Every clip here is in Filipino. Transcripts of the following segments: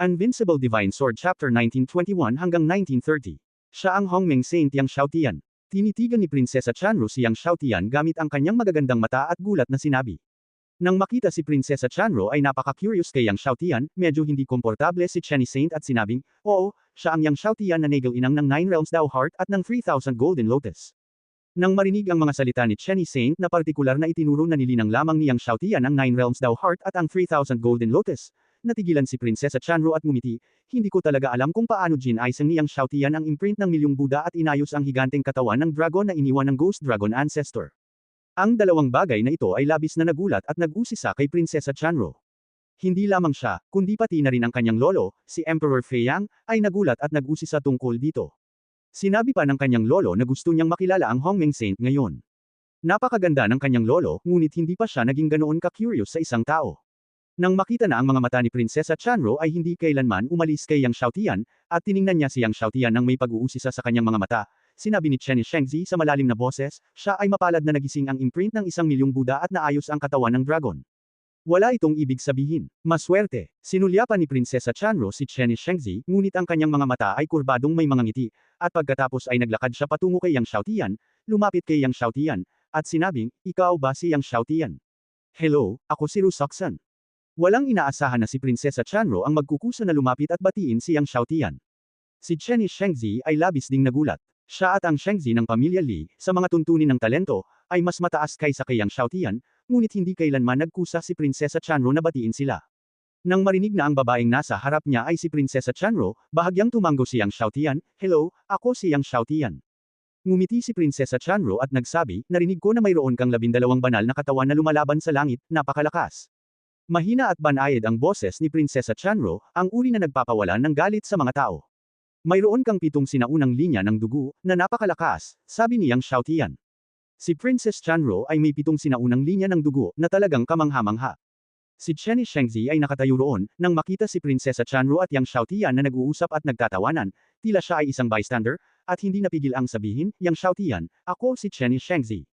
Invincible Divine Sword Chapter 1921 hanggang 1930. Siya ang Hongmeng Saint Yang Xiaotian. Tinitigan ni Prinsesa Chanru si Yang Xiaotian gamit ang kanyang magagandang mata at gulat na sinabi. Nang makita si Prinsesa Chanru ay napaka-curious kay Yang Xiaotian, medyo hindi komportable si Chenny Saint at sinabing, oo, siya ang Yang Xiaotian na nagal inang ng 9 Realms Dao Heart at ng 3,000 Golden Lotus. Nang marinig ang mga salita ni Chenny Saint na partikular na itinuro na nilinang lamang ni Yang Xiaotian ang 9 Realms Dao Heart at ang 3,000 Golden Lotus, natigilan si Prinsesa Chanru at ngumiti, hindi ko talaga alam kung paano ginaisang ni Yang Xiaotian ang imprint ng milyong Buddha at inayos ang higanteng katawan ng dragon na iniwan ng Ghost Dragon Ancestor. Ang dalawang bagay na ito ay labis na nagulat at nag-usisa kay Prinsesa Chanru. Hindi lamang siya, kundi pati na rin ang kanyang lolo, si Emperor Fei Yang, ay nagulat at nag-usisa tungkol dito. Sinabi pa ng kanyang lolo na gusto niyang makilala ang Hongmeng Saint ngayon. Napakaganda ng kanyang lolo, ngunit hindi pa siya naging ganoon ka-curious sa isang tao. Nang makita na ang mga mata ni Prinsesa Chanru ay hindi kailanman umalis kay Yang Xiaotian, at tiningnan niya si Yang Xiaotian nang may pag-uusisa sa kanyang mga mata, sinabi ni Chenny Shengzi sa malalim na boses, siya ay mapalad na nagising ang imprint ng 1 milyong Buddha at naayos ang katawan ng dragon. Wala itong ibig sabihin. Maswerte. Sinulyapan ni Prinsesa Chanru si Chenny Shengzi, ngunit ang kanyang mga mata ay kurbadong may mga ngiti, at pagkatapos ay naglakad siya patungo kay Yang Xiaotian, lumapit kay Yang Xiaotian, at sinabing, ikaw ba si Yang Xiaotian? Hello, ako si Rusoksan. Walang inaasahan na si Prinsesa Chanru ang magkukusa na lumapit at batiin si Yang Xiaotian. Si Chenny Shengzi ay labis ding nagulat. Siya at ang Shengzi ng pamilya Li, sa mga tuntunin ng talento, ay mas mataas kaysa kay Yang Xiaotian, ngunit hindi kailanman nagkusa si Prinsesa Chanru na batiin sila. Nang marinig na ang babaeng nasa harap niya ay si Prinsesa Chanru, bahagyang tumango si Yang Xiaotian, hello, ako si Yang Xiaotian. Ngumiti si Prinsesa Chanru at nagsabi, narinig ko na mayroon kang 12 banal na katawan na lumalaban sa langit, napakalakas. Mahina at banayad ang boses ni Prinsesa Chanru, ang uri na nagpapawalan ng galit sa mga tao. Mayroon kang 7 sinaunang linya ng dugo, na napakalakas, sabi ni Yang Xiaotian. Si Princess Chanru ay may 7 sinaunang linya ng dugo, na talagang kamangha-mangha. Si Chenny Shengzi ay nakatayo roon, nang makita si Prinsesa Chanru at Yang Xiaotian na nag-uusap at nagtatawanan, tila siya ay isang bystander, at hindi napigil ang sabihin, Yang Xiaotian, ako si Chenny Shengzi.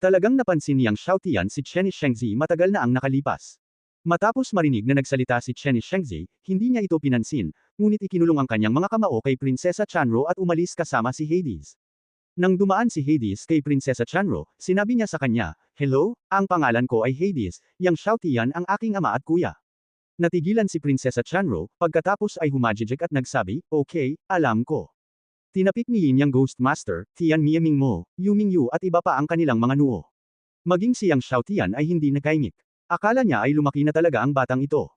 Talagang napansin ni Yang Xiaotian si Chenny Shengzi matagal na ang nakalipas. Matapos marinig na nagsalita si Chenny Shengzi, hindi niya ito pinansin, ngunit ikinulong ang kanyang mga kamao kay Prinsesa Chanru at umalis kasama si Hades. Nang dumaan si Hades kay Prinsesa Chanru, sinabi niya sa kanya, hello, ang pangalan ko ay Hades, Yang Xiaotian ang aking ama at kuya. Natigilan si Prinsesa Chanru, pagkatapos ay humajijik at nagsabi, okay, alam ko. Tinapik ni Yin Yang Ghost Master, Tian Miaming Mo, Yu Mingyu at iba pa ang kanilang mga nuo. Maging si Yang Xiaotian ay hindi nakaimik. Akala niya ay lumaki na talaga ang batang ito.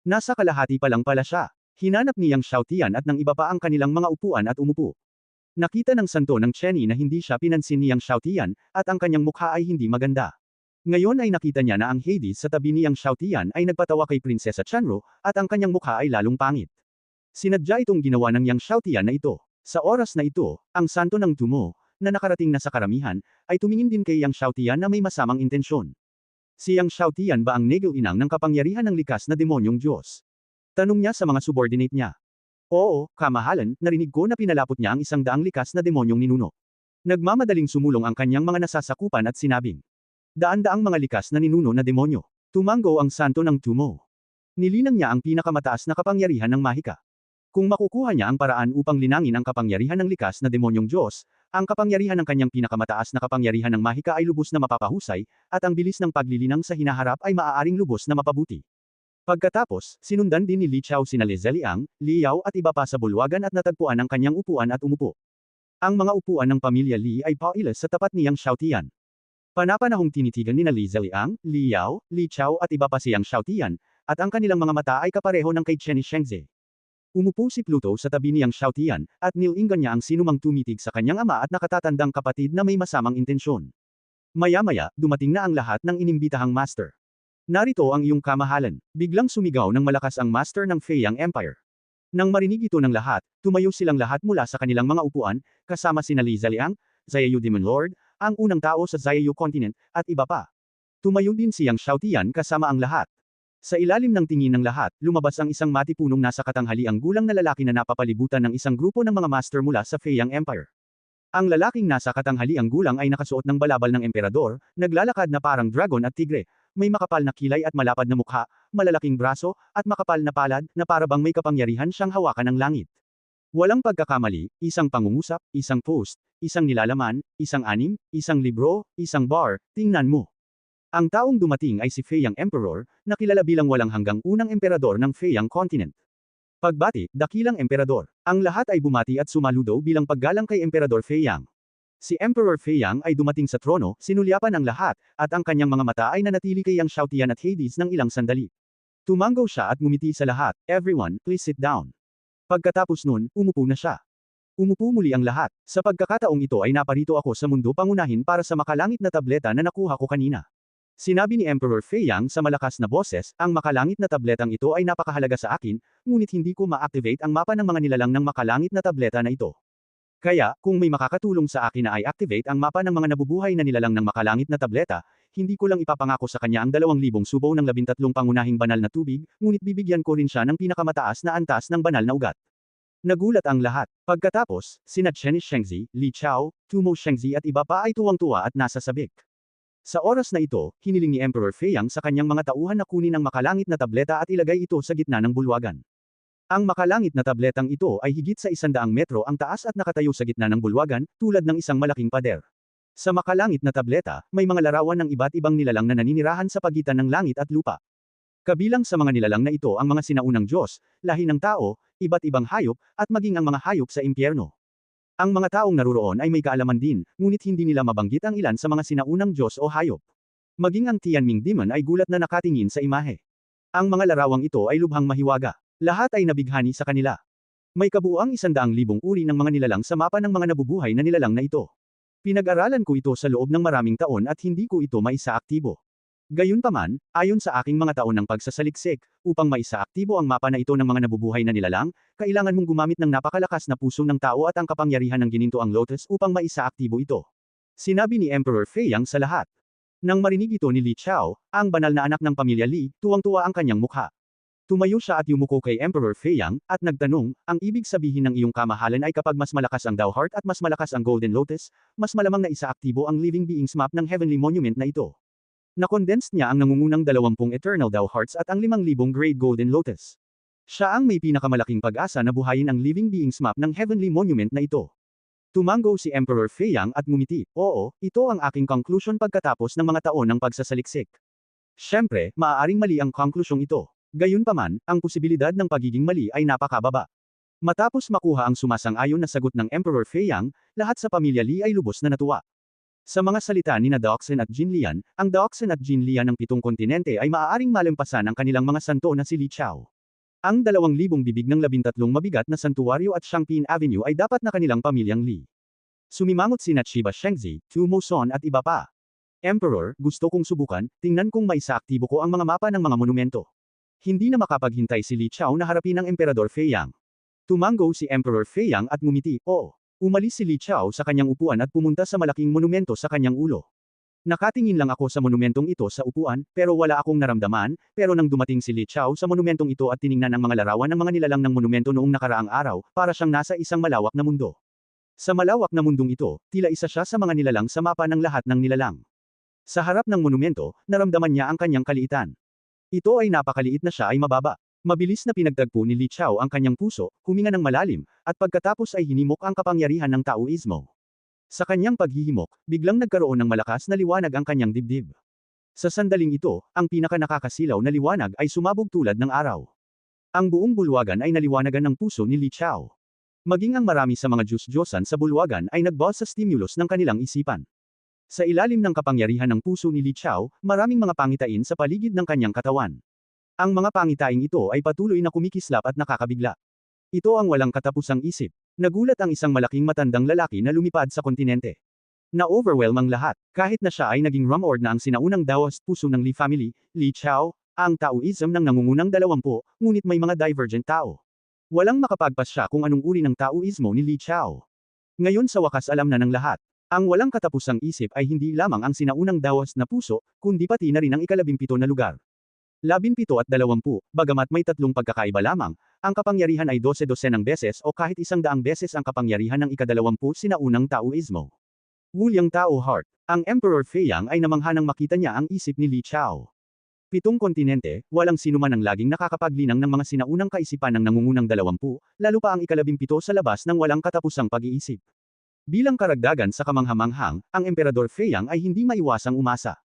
Nasa kalahati pa lang pala siya. Hinanap ni Yang Xiaotian at ng iba pa ang kanilang mga upuan at umupo. Nakita ng santo ng Chenny na hindi siya pinansin ni Yang Xiaotian, at ang kanyang mukha ay hindi maganda. Ngayon ay nakita niya na ang Hades sa tabi ni Yang Xiaotian ay nagpatawa kay Prinsesa Chanru, at ang kanyang mukha ay lalong pangit. Sinadya itong ginawa ng Yang Xiaotian na ito. Sa oras na ito, ang santo ng Tumo, na nakarating na sa karamihan, ay tumingin din kay Yang Xiaotian na may masamang intensyon. Si Yang Xiaotian ba ang nagal inang ng kapangyarihan ng likas na demonyong Diyos? Tanong niya sa mga subordinate niya. Oo, kamahalan, narinig ko na pinalapot niya ang 100 likas na demonyong ninuno. Nagmamadaling sumulong ang kanyang mga nasasakupan at sinabing, daan-daang mga likas na ninuno na demonyo. Tumango ang santo ng Tumo. Nilinang niya ang pinakamataas na kapangyarihan ng Mahika. Kung makukuha niya ang paraan upang linangin ang kapangyarihan ng likas na demonyong Diyos, ang kapangyarihan ng kanyang pinakamataas na kapangyarihan ng Mahika ay lubos na mapapahusay, at ang bilis ng paglilinang sa hinaharap ay maaaring lubos na mapabuti. Pagkatapos, sinundan din ni Li Chao sina Li Zeliang, Li Yao at iba pa sa bulwagan at natagpuan ang kanyang upuan at umupo. Ang mga upuan ng pamilya Li ay pauilas sa tapat ni Yang Xiaotian. Panapanahong tinitigan ni Li Zeliang, Li Yao, Li Chao at iba pa si Yang Xiaotian, at ang kanilang mga mata ay kapareho ng kay Chenny Shengzi. Umupo si Pluto sa tabi ni Yang Xiaotian, at nilingan niya ang sinumang tumitig sa kanyang ama at nakatatandang kapatid na may masamang intensyon. Maya-maya, dumating na ang lahat ng inimbitahang master. Narito ang iyong kamahalan. Biglang sumigaw ng malakas ang master ng Feiyang Empire. Nang marinig ito ng lahat, tumayo silang lahat mula sa kanilang mga upuan, kasama sina Li Zeliang, Xiaoyu Demon Lord, ang unang tao sa Xiaoyu Continent, at iba pa. Tumayo din si Yang Xiaotian kasama ang lahat. Sa ilalim ng tingin ng lahat, lumabas ang isang matipunong nasa katanghaliang gulang na lalaki na napapalibutan ng isang grupo ng mga master mula sa Feiyang Empire. Ang lalaking nasa katanghaliang gulang ay nakasuot ng balabal ng emperador, naglalakad na parang dragon at tigre, May makapal na kilay at malapad na mukha, malalaking braso, at makapal na palad, na para bang may kapangyarihan siyang hawakan ng langit. Walang pagkakamali, isang pangungusap, isang post, isang nilalaman, isang anim, isang libro, isang bar, tingnan mo. Ang taong dumating ay si Feiyang Emperor, na kilala bilang walang hanggang unang emperador ng Feiyang Continent. Pagbati, dakilang emperador. Ang lahat ay bumati at sumaludo bilang paggalang kay Emperador Feiyang. Si Emperor Feiyang ay dumating sa trono, sinulyapan ang lahat, at ang kanyang mga mata ay nanatili kay Yang Xiaotian at Hades ng ilang sandali. Tumanggo siya at ngumiti sa lahat. Everyone, please sit down. Pagkatapos nun, umupo na siya. Umupo muli ang lahat. Sa pagkakataong ito ay naparito ako sa mundo pangunahin para sa makalangit na tableta na nakuha ko kanina. Sinabi ni Emperor Feiyang sa malakas na boses, ang makalangit na tabletang ito ay napakahalaga sa akin, ngunit hindi ko ma-activate ang mapa ng mga nilalang ng makalangit na tableta na ito. Kaya, kung may makakatulong sa akin na i-activate ang mapa ng mga nabubuhay na nilalang ng makalangit na tableta, hindi ko lang ipapangako sa kanya ang 2,000 subaw ng 13 pangunahing banal na tubig, ngunit bibigyan ko rin siya ng pinakamataas na antas ng banal na ugat. Nagulat ang lahat. Pagkatapos, sina Chen Shengzi, Li Chao, Tumo Shengzi at iba pa ay tuwang-tuwa at nasa sabik. Sa oras na ito, hiniling ni Emperor Feiyang sa kanyang mga tauhan na kunin ang makalangit na tableta at ilagay ito sa gitna ng bulwagan. Ang makalangit na tabletang ito ay higit sa 100 metro ang taas at nakatayo sa gitna ng bulwagan, tulad ng isang malaking pader. Sa makalangit na tableta, may mga larawan ng iba't ibang nilalang na naninirahan sa pagitan ng langit at lupa. Kabilang sa mga nilalang na ito ang mga sinaunang Diyos, lahi ng tao, iba't ibang hayop, at maging ang mga hayop sa impyerno. Ang mga taong naruroon ay may kaalaman din, ngunit hindi nila mabanggit ang ilan sa mga sinaunang Diyos o hayop. Maging ang Tianming Demon ay gulat na nakatingin sa imahe. Ang mga larawang ito ay lubhang mahiwaga. Lahat ay nabighani sa kanila. May kabuuang 100,000 uri ng mga nilalang sa mapa ng mga nabubuhay na nilalang na ito. Pinag-aralan ko ito sa loob ng maraming taon at hindi ko ito maisaaktibo. Gayunpaman, ayon sa aking mga taon ng pagsasaliksik, upang maisaaktibo ang mapa na ito ng mga nabubuhay na nilalang, kailangan mong gumamit ng napakalakas na puso ng tao at ang kapangyarihan ng ginintoang lotus upang maisaaktibo ito. Sinabi ni Emperor Feiyang sa lahat. Nang marinig ito ni Li Chao, ang banal na anak ng pamilya Li, tuwang-tuwa ang kanyang mukha. Tumayo siya at yumuko kay Emperor Feiyang, at nagtanong, ang ibig sabihin ng iyong kamahalan ay kapag mas malakas ang Dao Heart at mas malakas ang Golden Lotus, mas malamang na isaaktibo ang Living Beings Map ng Heavenly Monument na ito. Na-condensed niya ang nangungunang 20 Eternal Dao Hearts at ang 5,000 Great Golden Lotus. Siya ang may pinakamalaking pag-asa na buhayin ang Living Beings Map ng Heavenly Monument na ito. Tumanggo si Emperor Feiyang at ngumiti, oo, ito ang aking conclusion pagkatapos ng mga taon ng pagsasaliksik. Siyempre, maaaring mali ang konklusyong ito. Gayunpaman, ang posibilidad ng pagiging mali ay napakababa. Matapos makuha ang sumasang-ayon na sagot ng Emperor Feiyang, lahat sa pamilya Li ay lubos na natuwa. Sa mga salita ni na Daoxin at Jin Lian, ang Daoxin at Jin Lian ng 7 kontinente ay maaaring malampasan ang kanilang mga santo na si Li Chao. Ang 2,000 bibig ng 13 mabigat na santuwaryo at Shangpin Avenue ay dapat na kanilang pamilyang Li. Sumimangot sina Chiba Shengzi, Tu Moson at iba pa. Emperor, gusto kong subukan, tingnan kung maisaaktibo ko ang mga mapa ng mga monumento. Hindi na makapaghintay si Li Chao na harapin ang Emperador Feiyang. Tumanggo si Emperor Feiyang at ngumiti, oo. Umalis si Li Chao sa kanyang upuan at pumunta sa malaking monumento sa kanyang ulo. Nakatingin lang ako sa monumentong ito sa upuan, pero wala akong naramdaman, pero nang dumating si Li Chao sa monumentong ito at tiningnan ang mga larawan ng mga nilalang ng monumento noong nakaraang araw, para siyang nasa isang malawak na mundo. Sa malawak na mundong ito, tila isa siya sa mga nilalang sa mapa ng lahat ng nilalang. Sa harap ng monumento, naramdaman niya ang kanyang kaliitan. Ito ay napakaliit na siya ay mababa. Mabilis na pinagtagpo ni Li Chao ang kanyang puso, huminga ng malalim, at pagkatapos ay hinimok ang kapangyarihan ng Taoismo. Sa kanyang paghihimok, biglang nagkaroon ng malakas na liwanag ang kanyang dibdib. Sa sandaling ito, ang pinaka-nakakasilaw na liwanag ay sumabog tulad ng araw. Ang buong bulwagan ay naliwanagan ng puso ni Li Chao. Maging ang marami sa mga Diyos-Diyosan sa bulwagan ay nag-buzz sa stimulus ng kanilang isipan. Sa ilalim ng kapangyarihan ng puso ni Li Chao, maraming mga pangitain sa paligid ng kanyang katawan. Ang mga pangitaing ito ay patuloy na kumikislap at nakakabigla. Ito ang walang katapusang isip. Nagulat ang isang malaking matandang lalaki na lumipad sa kontinente. Na-overwhelm ang lahat, kahit na siya ay naging rumord na ang sinaunang Daoist puso ng Li family, Li Chao, ang Taoism ng nangungunang 20, ngunit may mga divergent tao. Walang makapagpas siya kung anong uri ng Taoismo ni Li Chao. Ngayon sa wakas alam na ng lahat. Ang walang katapusang isip ay hindi lamang ang sinaunang Daoist na puso, kundi pati na rin ang ika-17 na lugar. 17 at 20, bagamat may 3 pagkakaiba lamang, ang kapangyarihan ay 12 ng beses o kahit 100 beses ang kapangyarihan ng ika-20 sinaunang Taoismo. Wuliang Tao Heart. Ang Emperor Feiyang ay namangha nang makita niya ang isip ni Li Chao. 7 kontinente, walang sinuman ang laging nakakapaglinang ng mga sinaunang kaisipan ng nangungunang 20, lalo pa ang ika-17 sa labas ng walang katapusang pag-iisip. Bilang karagdagan sa kamanghamanghang, ang Emperador Feiyang ay hindi maiwasang umasa.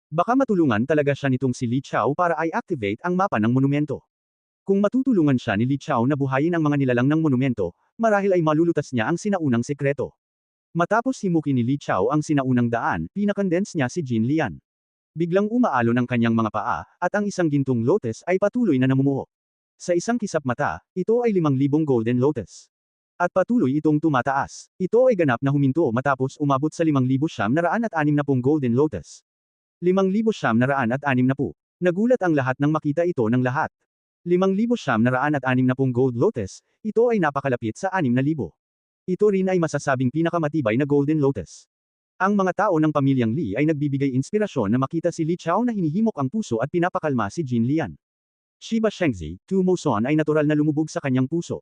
Baka matulungan talaga siya nitong si Li Chao para i-activate ang mapa ng monumento. Kung matutulungan siya ni Li Chao na buhayin ang mga nilalang ng monumento, marahil ay malulutas niya ang sinaunang sekreto. Matapos himukin ni Li Chao ang sinaunang daan, pinakondense niya si Jin Lian. Biglang umaalon ang kanyang mga paa, at ang isang gintong lotus ay patuloy na namumuo. Sa isang kisap mata, ito ay 5,000 golden lotus. At patuloy itong tumataas. Ito ay ganap na huminto matapos umabot sa 5,960 golden lotus. 5,960. Nagulat ang lahat nang makita ito ng lahat. 5,960 gold lotus, ito ay napakalapit sa 6,000. Ito rin ay masasabing pinakamatibay na golden lotus. Ang mga tao ng pamilyang Li ay nagbibigay inspirasyon na makita si Li Chao na hinihimok ang puso at pinapakalma si Jin Lian. Shiba Shengzi, Tu Moson ay natural na lumubog sa kanyang puso.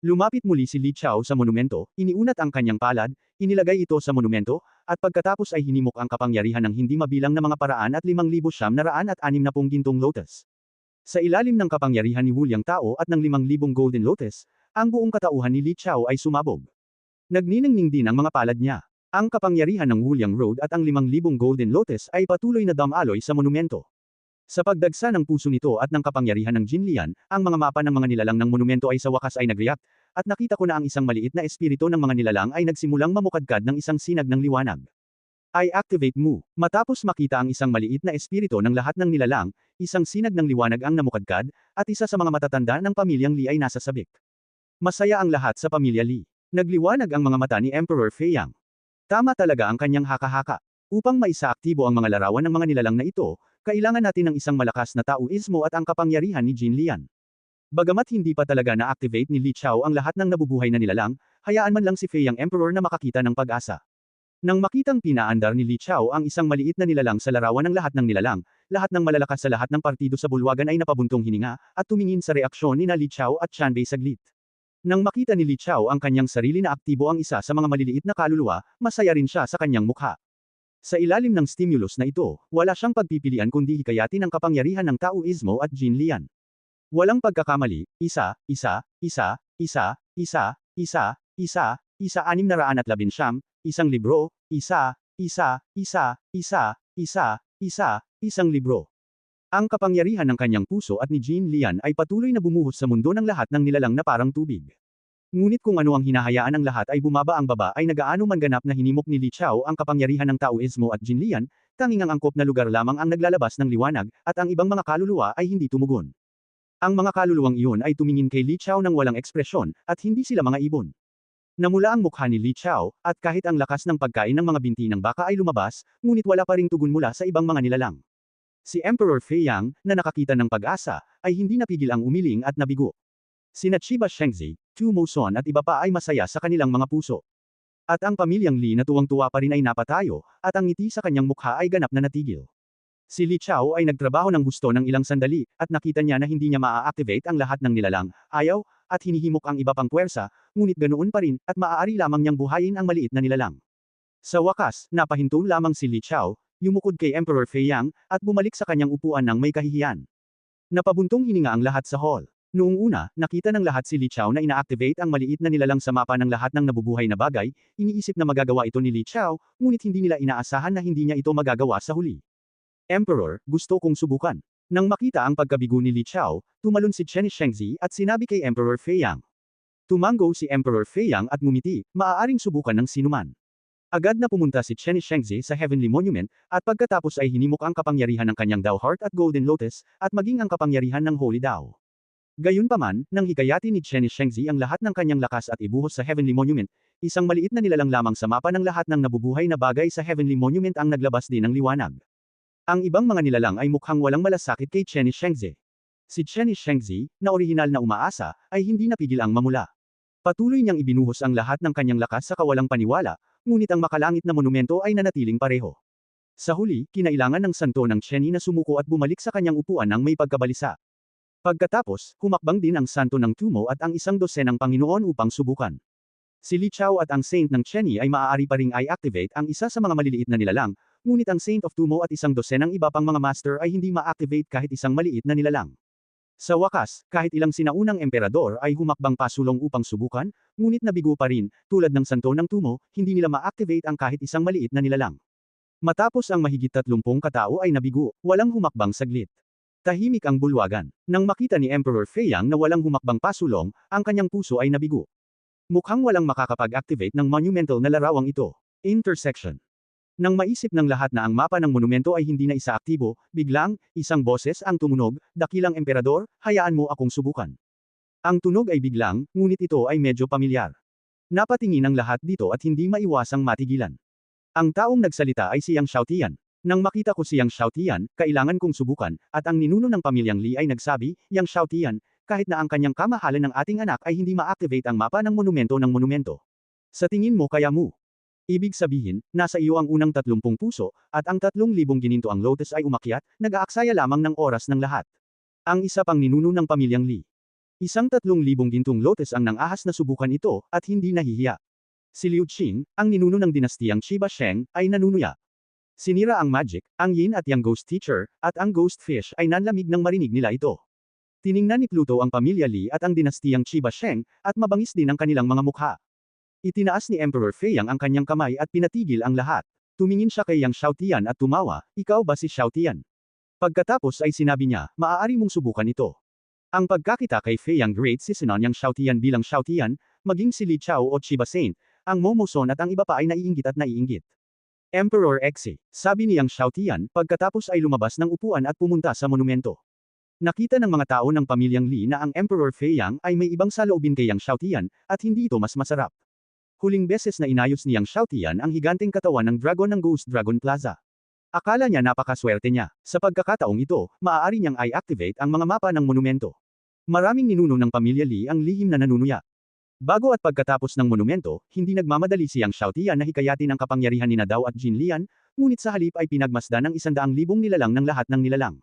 Lumapit muli si Li Chao sa monumento, iniunat ang kanyang palad, inilagay ito sa monumento, at pagkatapos ay hinimok ang kapangyarihan ng hindi mabilang na mga paraan at 5,960 gintong lotus. Sa ilalim ng kapangyarihan ni Wu Liang Tao at ng 5,000 golden lotus, ang buong katauhan ni Li Chao ay sumabog. Nagniningning din ang mga palad niya. Ang kapangyarihan ng Wu Liang Road at ang 5,000 golden lotus ay patuloy na damaloy sa monumento. Sa pagdagsa ng puso nito at ng kapangyarihan ng Jin Lian, ang mga mapa ng mga nilalang ng monumento ay sa wakas ay nag-react, at nakita ko na ang isang maliit na espiritu ng mga nilalang ay nagsimulang mamukadkad ng isang sinag ng liwanag. I activate Mu. Matapos makita ang isang maliit na espiritu ng lahat ng nilalang, isang sinag ng liwanag ang namukadkad, at isa sa mga matatanda ng pamilyang Li ay nasa sabik. Masaya ang lahat sa pamilya Li. Nagliwanag ang mga mata ni Emperor Feiyang. Tama talaga ang kanyang haka-haka. Upang maisaaktibo ang mga larawan ng mga nilalang na ito, kailangan natin ng isang malakas na Taoismo at ang kapangyarihan ni Jin Lian. Bagamat hindi pa talaga na-activate ni Li Chao ang lahat ng nabubuhay na nilalang, hayaan man lang si Feiyang Emperor na makakita ng pag-asa. Nang makitang pinaandar ni Li Chao ang isang maliit na nilalang sa larawan ng lahat ng nilalang, lahat ng malalakas sa lahat ng partido sa bulwagan ay napabuntong hininga, at tumingin sa reaksyon ni Li Chao at Chanbei saglit. Nang makita ni Li Chao ang kanyang sarili na aktibo ang isa sa mga maliliit na kaluluwa, masaya rin siya sa kanyang mukha. Sa ilalim ng stimulus na ito, wala siyang pagpipilian kundi hikayatin ang kapangyarihan ng Taoismo at Jin Lian. Walang pagkakamali, isa, 619, isang libro, isang libro. Ang kapangyarihan ng kanyang puso at ni Jin Lian ay patuloy na bumuhos sa mundo ng lahat ng nilalang na parang tubig. Ngunit kung ano ang hinahayaan ng lahat ay bumaba ang baba ay nagaano man ganap na hinimok ni Li Chao ang kapangyarihan ng Taoismo at Jin Lian, tanging ang angkop na lugar lamang ang naglalabas ng liwanag, at ang ibang mga kaluluwa ay hindi tumugon. Ang mga kaluluwang iyon ay tumingin kay Li Chao ng walang ekspresyon, at hindi sila mga ibon. Namula ang mukha ni Li Chao, at kahit ang lakas ng pagkain ng mga binti ng baka ay lumabas, ngunit wala pa ring tugon mula sa ibang mga nilalang. Si Emperor Feiyang, na nakakita ng pag-asa, ay hindi napigil ang umiling at nabigo. Sina Shiba Shengzi, Tu Moson at iba pa ay masaya sa kanilang mga puso. At ang pamilyang Li na tuwang-tuwa pa rin ay napatayo, at ang ngiti sa kanyang mukha ay ganap na natigil. Si Li Chao ay nagtrabaho ng husto ng ilang sandali, at nakita niya na hindi niya maa-activate ang lahat ng nilalang, ayaw, at hinihimok ang iba pang puwersa, ngunit ganoon pa rin, at maaari lamang niyang buhayin ang maliit na nilalang. Sa wakas, napahinto lamang si Li Chao, yumukod kay Emperor Feiyang, at bumalik sa kanyang upuan ng may kahihiyan. Napabuntong hininga ang lahat sa hall. Noong una, nakita ng lahat si Li Chao na ina-activate ang maliit na nilalang sa mapa ng lahat ng nabubuhay na bagay, iniisip na magagawa ito ni Li Chao, ngunit hindi nila inaasahan na hindi niya ito magagawa sa huli. Emperor, gusto kong subukan. Nang makita ang pagkabigo ni Li Chao, tumalon si Chen Shengzi at sinabi kay Emperor Feiyang. Tumango si Emperor Feiyang at ngumiti, maaaring subukan ng sinuman. Agad na pumunta si Chen Shengzi sa Heavenly Monument, at pagkatapos ay hinimok ang kapangyarihan ng kanyang Dao Heart at Golden Lotus, at maging ang kapangyarihan ng Holy Dao. Gayunpaman, nang hikayati ni Chen Shengzi ang lahat ng kanyang lakas at ibuhos sa Heavenly Monument, isang maliit na nilalang lamang sa mapa ng lahat ng nabubuhay na bagay sa Heavenly Monument ang naglabas din ng liwanag. Ang ibang mga nilalang ay mukhang walang malasakit kay Chen Shengzi. Si Chen Shengzi, na orihinal na umaasa, ay hindi napigil ang mamula. Patuloy niyang ibinuhos ang lahat ng kanyang lakas sa kawalang paniwala, ngunit ang makalangit na monumento ay nanatiling pareho. Sa huli, kinailangan ng santo ng Chen na sumuko at bumalik sa kanyang upuan ng may pagkabalisa. Pagkatapos, humakbang din ang santo ng Tumo at ang 100 ng Panginoon upang subukan. Si Li Chao at ang saint ng Chen ay maaari pa ring i-activate ang isa sa mga maliliit na nilalang, ngunit ang Saint of Tumo at isang dosenang iba pang mga master ay hindi ma-activate kahit isang maliit na nilalang. Sa wakas, kahit ilang sinaunang emperador ay humakbang pasulong upang subukan, ngunit nabigo pa rin, tulad ng Santo ng Tumo, hindi nila ma-activate ang kahit isang maliit na nilalang. Matapos ang mahigit 30 katao ay nabigo, walang humakbang saglit. Tahimik ang bulwagan. Nang makita ni Emperor Feiyang na walang humakbang pasulong, ang kanyang puso ay nabigo. Mukhang walang makakapag-activate ng monumental na larawang ito. Intersection. Nang maisip ng lahat na ang mapa ng monumento ay hindi na isa-aktibo, biglang, isang boses ang tumunog, "Dakilang Emperador, hayaan mo akong subukan." Ang tunog ay biglang, ngunit ito ay medyo pamilyar. Napatingin ang lahat dito at hindi maiwasang matigilan. Ang taong nagsalita ay si Yang Xiaotian. Nang makita ko si Yang Xiaotian, kailangan kong subukan, at ang ninuno ng pamilyang Li ay nagsabi, "Yang Xiaotian, kahit na ang kanyang kamahalan ng ating anak ay hindi ma-activate ang mapa ng monumento. Sa tingin mo kaya mo? Ibig sabihin, nasa iyo ang unang 30 puso, at ang 3,000 gininto ang lotus ay umakyat, nag-aaksaya lamang ng oras ng lahat." Ang isa pang ninuno ng pamilyang Li. Isang 3,000 gintong lotus ang nang-ahas na subukan ito, at hindi nahihiya. Si Liu Qing, ang ninuno ng dinastiyang Chiba Sheng, ay nanunuya. Sinira ang magic, ang yin at yang ghost teacher, at ang ghost fish ay nanlamig nang marinig nila ito. Tiningnan ni Pluto ang pamilya Li at ang dinastiyang Chiba Sheng, at mabangis din ang kanilang mga mukha. Itinaas ni Emperor Feiyang ang kanyang kamay at pinatigil ang lahat. Tumingin siya kay Yang Xiaotian at tumawa, "Ikaw ba si Xiaotian?" Pagkatapos ay sinabi niya, "Maaari mong subukan ito." Ang pagkakita kay Feiyang Great Sisinon Yang Xiaotian bilang Xiaotian, maging si Li Chao o Chiba Saint, ang Momoson at ang iba pa ay naiinggit at naiinggit. Emperor Xe, sabi ni Yang Xiaotian, pagkatapos ay lumabas ng upuan at pumunta sa monumento. Nakita ng mga tao ng pamilyang Li na ang Emperor Feiyang ay may ibang saloobin kay Yang Xiaotian, at hindi ito mas masarap. Huling beses na inayos ni Yang Xiaotian ang higanteng katawan ng dragon ng Ghost Dragon Plaza. Akala niya napakaswerte niya. Sa pagkakataong ito, maaari niyang i-activate ang mga mapa ng monumento. Maraming ninuno ng pamilya Li ang lihim na nanunuya. Bago at pagkatapos ng monumento, hindi nagmamadali si Yang Xiaotian na hikayatin ang kapangyarihan ni Dao at Jin Lian, ngunit sa halip ay pinagmasdan ng 100,000 nilalang ng lahat ng nilalang.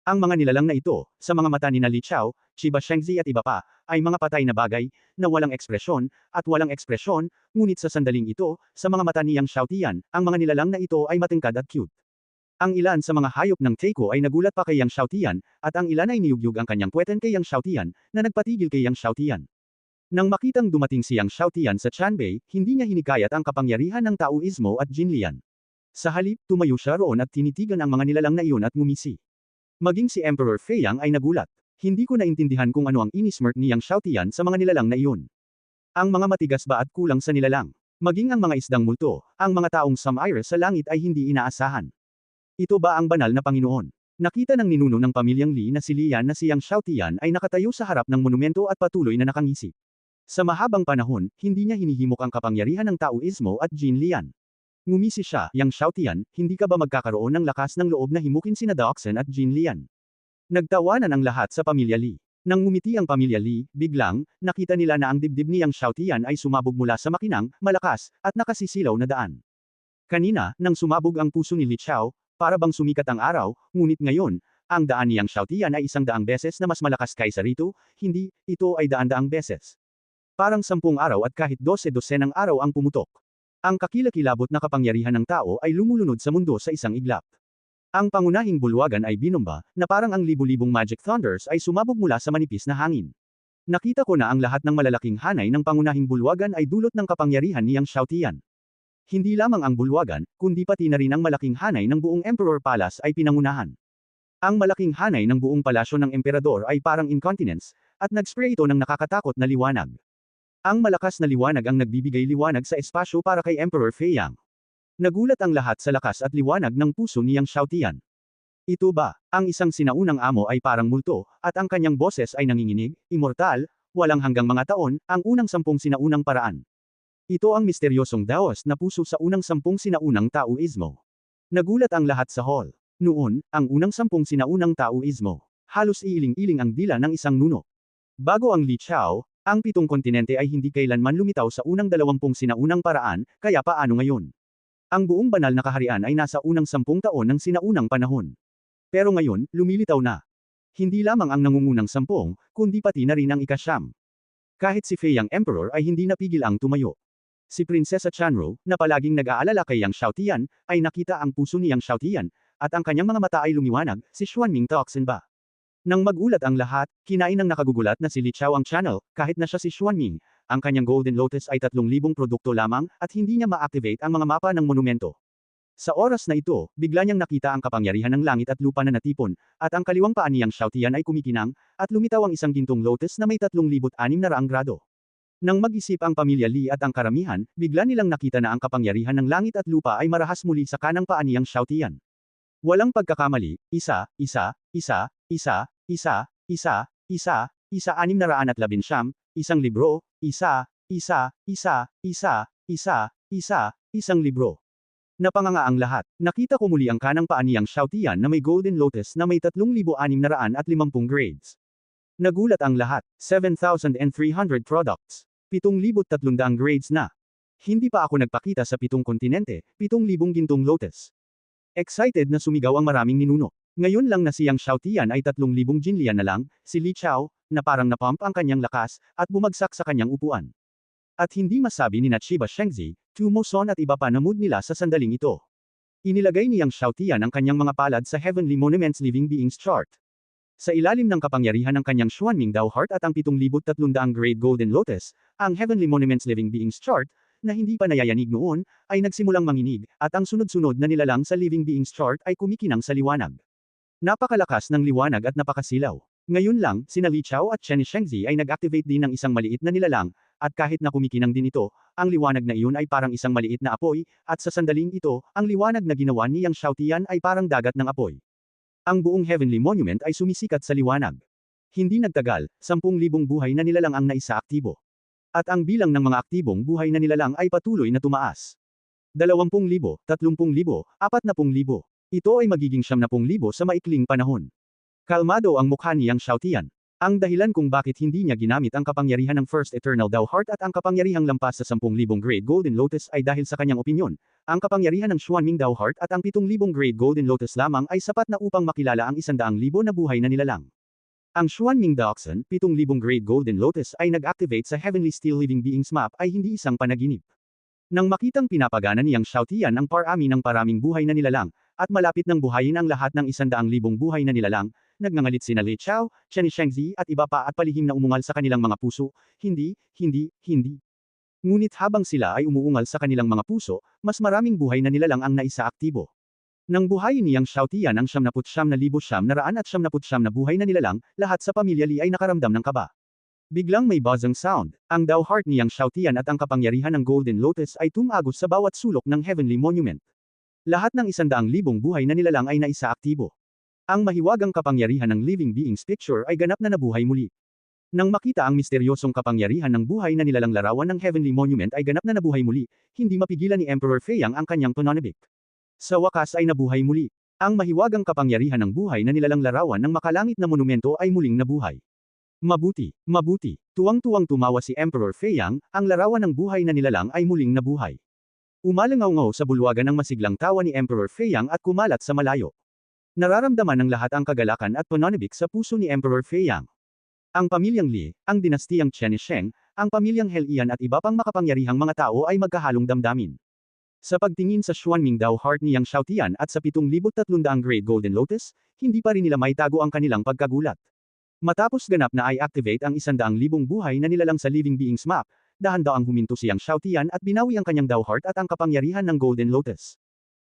Ang mga nilalang na ito, sa mga mata ni Li Chao, Chiba Shengzi at iba pa, ay mga patay na bagay, na walang ekspresyon, at walang ekspresyon, ngunit sa sandaling ito, sa mga mata ni Yang Xiaotian, ang mga nilalang na ito ay matingkad at cute. Ang ilan sa mga hayop ng Teiko ay nagulat pa kay Yang Xiaotian, at ang ilan ay niyugyug ang kanyang puweten kay Yang Xiaotian, na nagpatigil kay Yang Xiaotian. Nang makitang dumating si Yang Xiaotian sa Chanbei, hindi niya hinikayat ang kapangyarihan ng Taoismo at Jinlian. Sa halip, tumayo siya roon at tinitigan ang mga nilalang na iyon at ngumisi. Maging si Emperor Feiyang ay nagulat. Hindi ko naintindihan kung ano ang inismirk ni Yang Xiaotian sa mga nilalang na iyon. Ang mga matigas ba at kulang sa nilalang? Maging ang mga isdang multo, ang mga taong sumire sa langit ay hindi inaasahan. Ito ba ang banal na Panginoon? Nakita ng ninuno ng pamilyang Li na si Lian na si Yang Xiaotian ay nakatayo sa harap ng monumento at patuloy na nakangisi. Sa mahabang panahon, hindi niya hinihimok ang kapangyarihan ng Taoismo at Jinlian. Ngumisi siya, "Yang Xiaotian, hindi ka ba magkakaroon ng lakas ng loob na himukin sina Daoxen at Jinlian?" Nagtawanan ang lahat sa pamilya Li. Nang ngumiti ang pamilya Li, biglang, nakita nila na ang dibdib ni Yang Xiaotian ay sumabog mula sa makinang, malakas, at nakasisilaw na daan. Kanina, nang sumabog ang puso ni Li Chao, para bang sumikat ang araw, ngunit ngayon, ang daan ni Yang Xiaotian ay 100 beses na mas malakas kaysa rito, hindi, ito ay daan-daang beses. Parang 10 araw at kahit 12 araw ang pumutok. Ang kakilakilabot na kapangyarihan ng tao ay lumulunod sa mundo sa isang iglap. Ang pangunahing bulwagan ay binomba, na parang ang libu-libong magic thunders ay sumabog mula sa manipis na hangin. Nakita ko na ang lahat ng malalaking hanay ng pangunahing bulwagan ay dulot ng kapangyarihan ni Yang Xiaotian. Hindi lamang ang bulwagan, kundi pati na rin ang malaking hanay ng buong Emperor Palace ay pinangunahan. Ang malaking hanay ng buong palasyo ng emperador ay parang incontinence, at nag-spray ito ng nakakatakot na liwanag. Ang malakas na liwanag ang nagbibigay liwanag sa espasyo para kay Emperor Feiyang. Nagulat ang lahat sa lakas at liwanag ng puso ni Yang Xiaotian. Ito ba, ang isang sinaunang amo ay parang multo, at ang kanyang boses ay nanginginig, immortal, walang hanggang mga taon, ang unang 10 sinaunang paraan. Ito ang misteryosong Daos na puso sa unang 10 sinaunang Taoismo. Nagulat ang lahat sa hall. Noon, ang unang 10 sinaunang Taoismo. Halos iiling-iling ang dila ng isang nuno. Bago ang Li Chao, ang 7 kontinente ay hindi kailanman lumitaw sa unang 20 sinaunang paraan, kaya paano ngayon? Ang buong banal na kaharian ay nasa unang 10 taon ng sinaunang panahon. Pero ngayon, lumilitaw na. Hindi lamang ang nangungunang 10, kundi pati na rin ang ika-9. Kahit si Feiyang Emperor ay hindi napigil ang tumayo. Si Prinsesa Chanro, na palaging nag-aalala kay Yang Xiaotian, ay nakita ang puso ni Yang Xiaotian, at ang kanyang mga mata ay lumiwanag, si Xuanming Toxin ba? Nang magulat ang lahat, kinain ng nakagugulat na si Li Chao ang channel, kahit na siya si Xuanming. Ang kanyang Golden Lotus ay 3,000 produkto lamang, at hindi niya ma-activate ang mga mapa ng monumento. Sa oras na ito, bigla niyang nakita ang kapangyarihan ng langit at lupa na natipon, at ang kaliwang paa ni Yang Xiaotian ay kumikinang, at lumitaw ang isang gintong lotus na may 3,600 grado. Nang mag-isip ang pamilya Li at ang karamihan, bigla nilang nakita na ang kapangyarihan ng langit at lupa ay marahas muli sa kanang paa ni Yang Xiaotian. Walang pagkakamali, 611, isang libro, isang libro. Napanganga ang lahat. Nakita ko muli ang kanang paa ni Yang Xiaotian na may Golden Lotus na may 3,650 grades. Nagulat ang lahat. 7,300 products. 7,300 grades na. Hindi pa ako nagpakita sa 7 kontinente, 7,000 gintong lotus. Excited na sumigaw ang maraming ninuno. Ngayon lang na si Yang Xiaotian ay 3,000 jinlian na lang, si Li Chao, na parang napump ang kanyang lakas, at bumagsak sa kanyang upuan. At hindi masabi ni Chiba Shengzi, Tu Mo Son at iba pa na mood nila sa sandaling ito. Inilagay ni Yang Xiaotian ang kanyang mga palad sa Heavenly Monuments Living Beings chart. Sa ilalim ng kapangyarihan ng kanyang Xuanming Dao Heart at ang 7,300 grade Golden Lotus, ang Heavenly Monuments Living Beings chart, na hindi pa nayayanig noon, ay nagsimulang manginig, at ang sunod-sunod na nilalang sa Living Beings chart ay kumikinang sa liwanag. Napakalakas ng liwanag at napakasilaw. Ngayon lang, sina Li Chao at Chen Shengzi ay nag-activate din ng isang maliit na nilalang, at kahit na kumikinang din ito, ang liwanag na iyon ay parang isang maliit na apoy, at sa sandaling ito, ang liwanag na ginawa ni Yang Xiaotian ay parang dagat ng apoy. Ang buong Heavenly Monument ay sumisikat sa liwanag. Hindi nagtagal, 10,000 buhay na nilalang ang naisaaktibo. At ang bilang ng mga aktibong buhay na nilalang ay patuloy na tumaas. 20,000, 30,000, 40,000. Ito ay magiging 70,000 sa maikling panahon. Kalmado ang mukha ni Yang Xiaotian. Ang dahilan kung bakit hindi niya ginamit ang kapangyarihan ng First Eternal Dao Heart at ang kapangyarihang lampas sa 10,000 grade Golden Lotus ay dahil sa kanyang opinyon. Ang kapangyarihan ng Xuanming Dao Heart at ang 7,000 grade Golden Lotus lamang ay sapat na upang makilala ang 100,000 na buhay na nilalang. Ang Xuanming Daoxin, 7,000 grade Golden Lotus ay nag-activate sa Heavenly Still Living Beings map ay hindi isang panaginip. Nang makitang pinapagana ni Yang Xiaotian ang parami ng paraming buhay na nilalang, at malapit ng buhayin ang lahat ng 100,000 buhay na nilalang, nagngangalit sina Li Chao, Chen Shengzi at iba pa at palihim na umungal sa kanilang mga puso, hindi. Ngunit habang sila ay umuungal sa kanilang mga puso, mas maraming buhay na nilalang ang naisaaktibo. Nang buhayin ni Yang Xiaotian ang 79,999 na buhay na nilalang, lahat sa pamilya Li ay nakaramdam ng kaba. Biglang may buzzing sound. Ang Dao Heart ni Yang Xiaotian at ang kapangyarihan ng Golden Lotus ay tumagos sa bawat sulok ng Heavenly Monument. Lahat ng 100,000 buhay na nilalang ay naisaaktibo. Ang mahiwagang kapangyarihan ng Living Beings picture ay ganap na nabuhay muli. Nang makita ang misteryosong kapangyarihan ng buhay na nilalang larawan ng Heavenly Monument ay ganap na nabuhay muli, hindi mapigilan ni Emperor Feiyang ang kanyang pananabik. Sa wakas ay nabuhay muli. Ang mahiwagang kapangyarihan ng buhay na nilalang larawan ng makalangit na monumento ay muling nabuhay. Mabuti. Tuwang-tuwang tumawa si Emperor Feiyang, ang larawan ng buhay na nilalang ay muling nabuhay. Umalangaw-ngaw sa bulwagan ng masiglang tawa ni Emperor Feiyang at kumalat sa malayo. Nararamdaman ng lahat ang kagalakan at pananabik sa puso ni Emperor Feiyang. Ang pamilyang Li, ang dinastiyang Chen Sheng, ang pamilyang Helian at iba pang makapangyarihang mga tao ay magkahalong damdamin. Sa pagtingin sa Xuanming Dao Heart ni Yang Xiaotian at sa 7,300 grade Golden Lotus, hindi pa rin nila maitago ang kanilang pagkagulat. Matapos ganap na i-activate ang 100,000 buhay na nilalang sa Living Beings map, dahan-daang huminto si Yang Xiaotian at binawi ang kanyang Dao Heart at ang kapangyarihan ng Golden Lotus.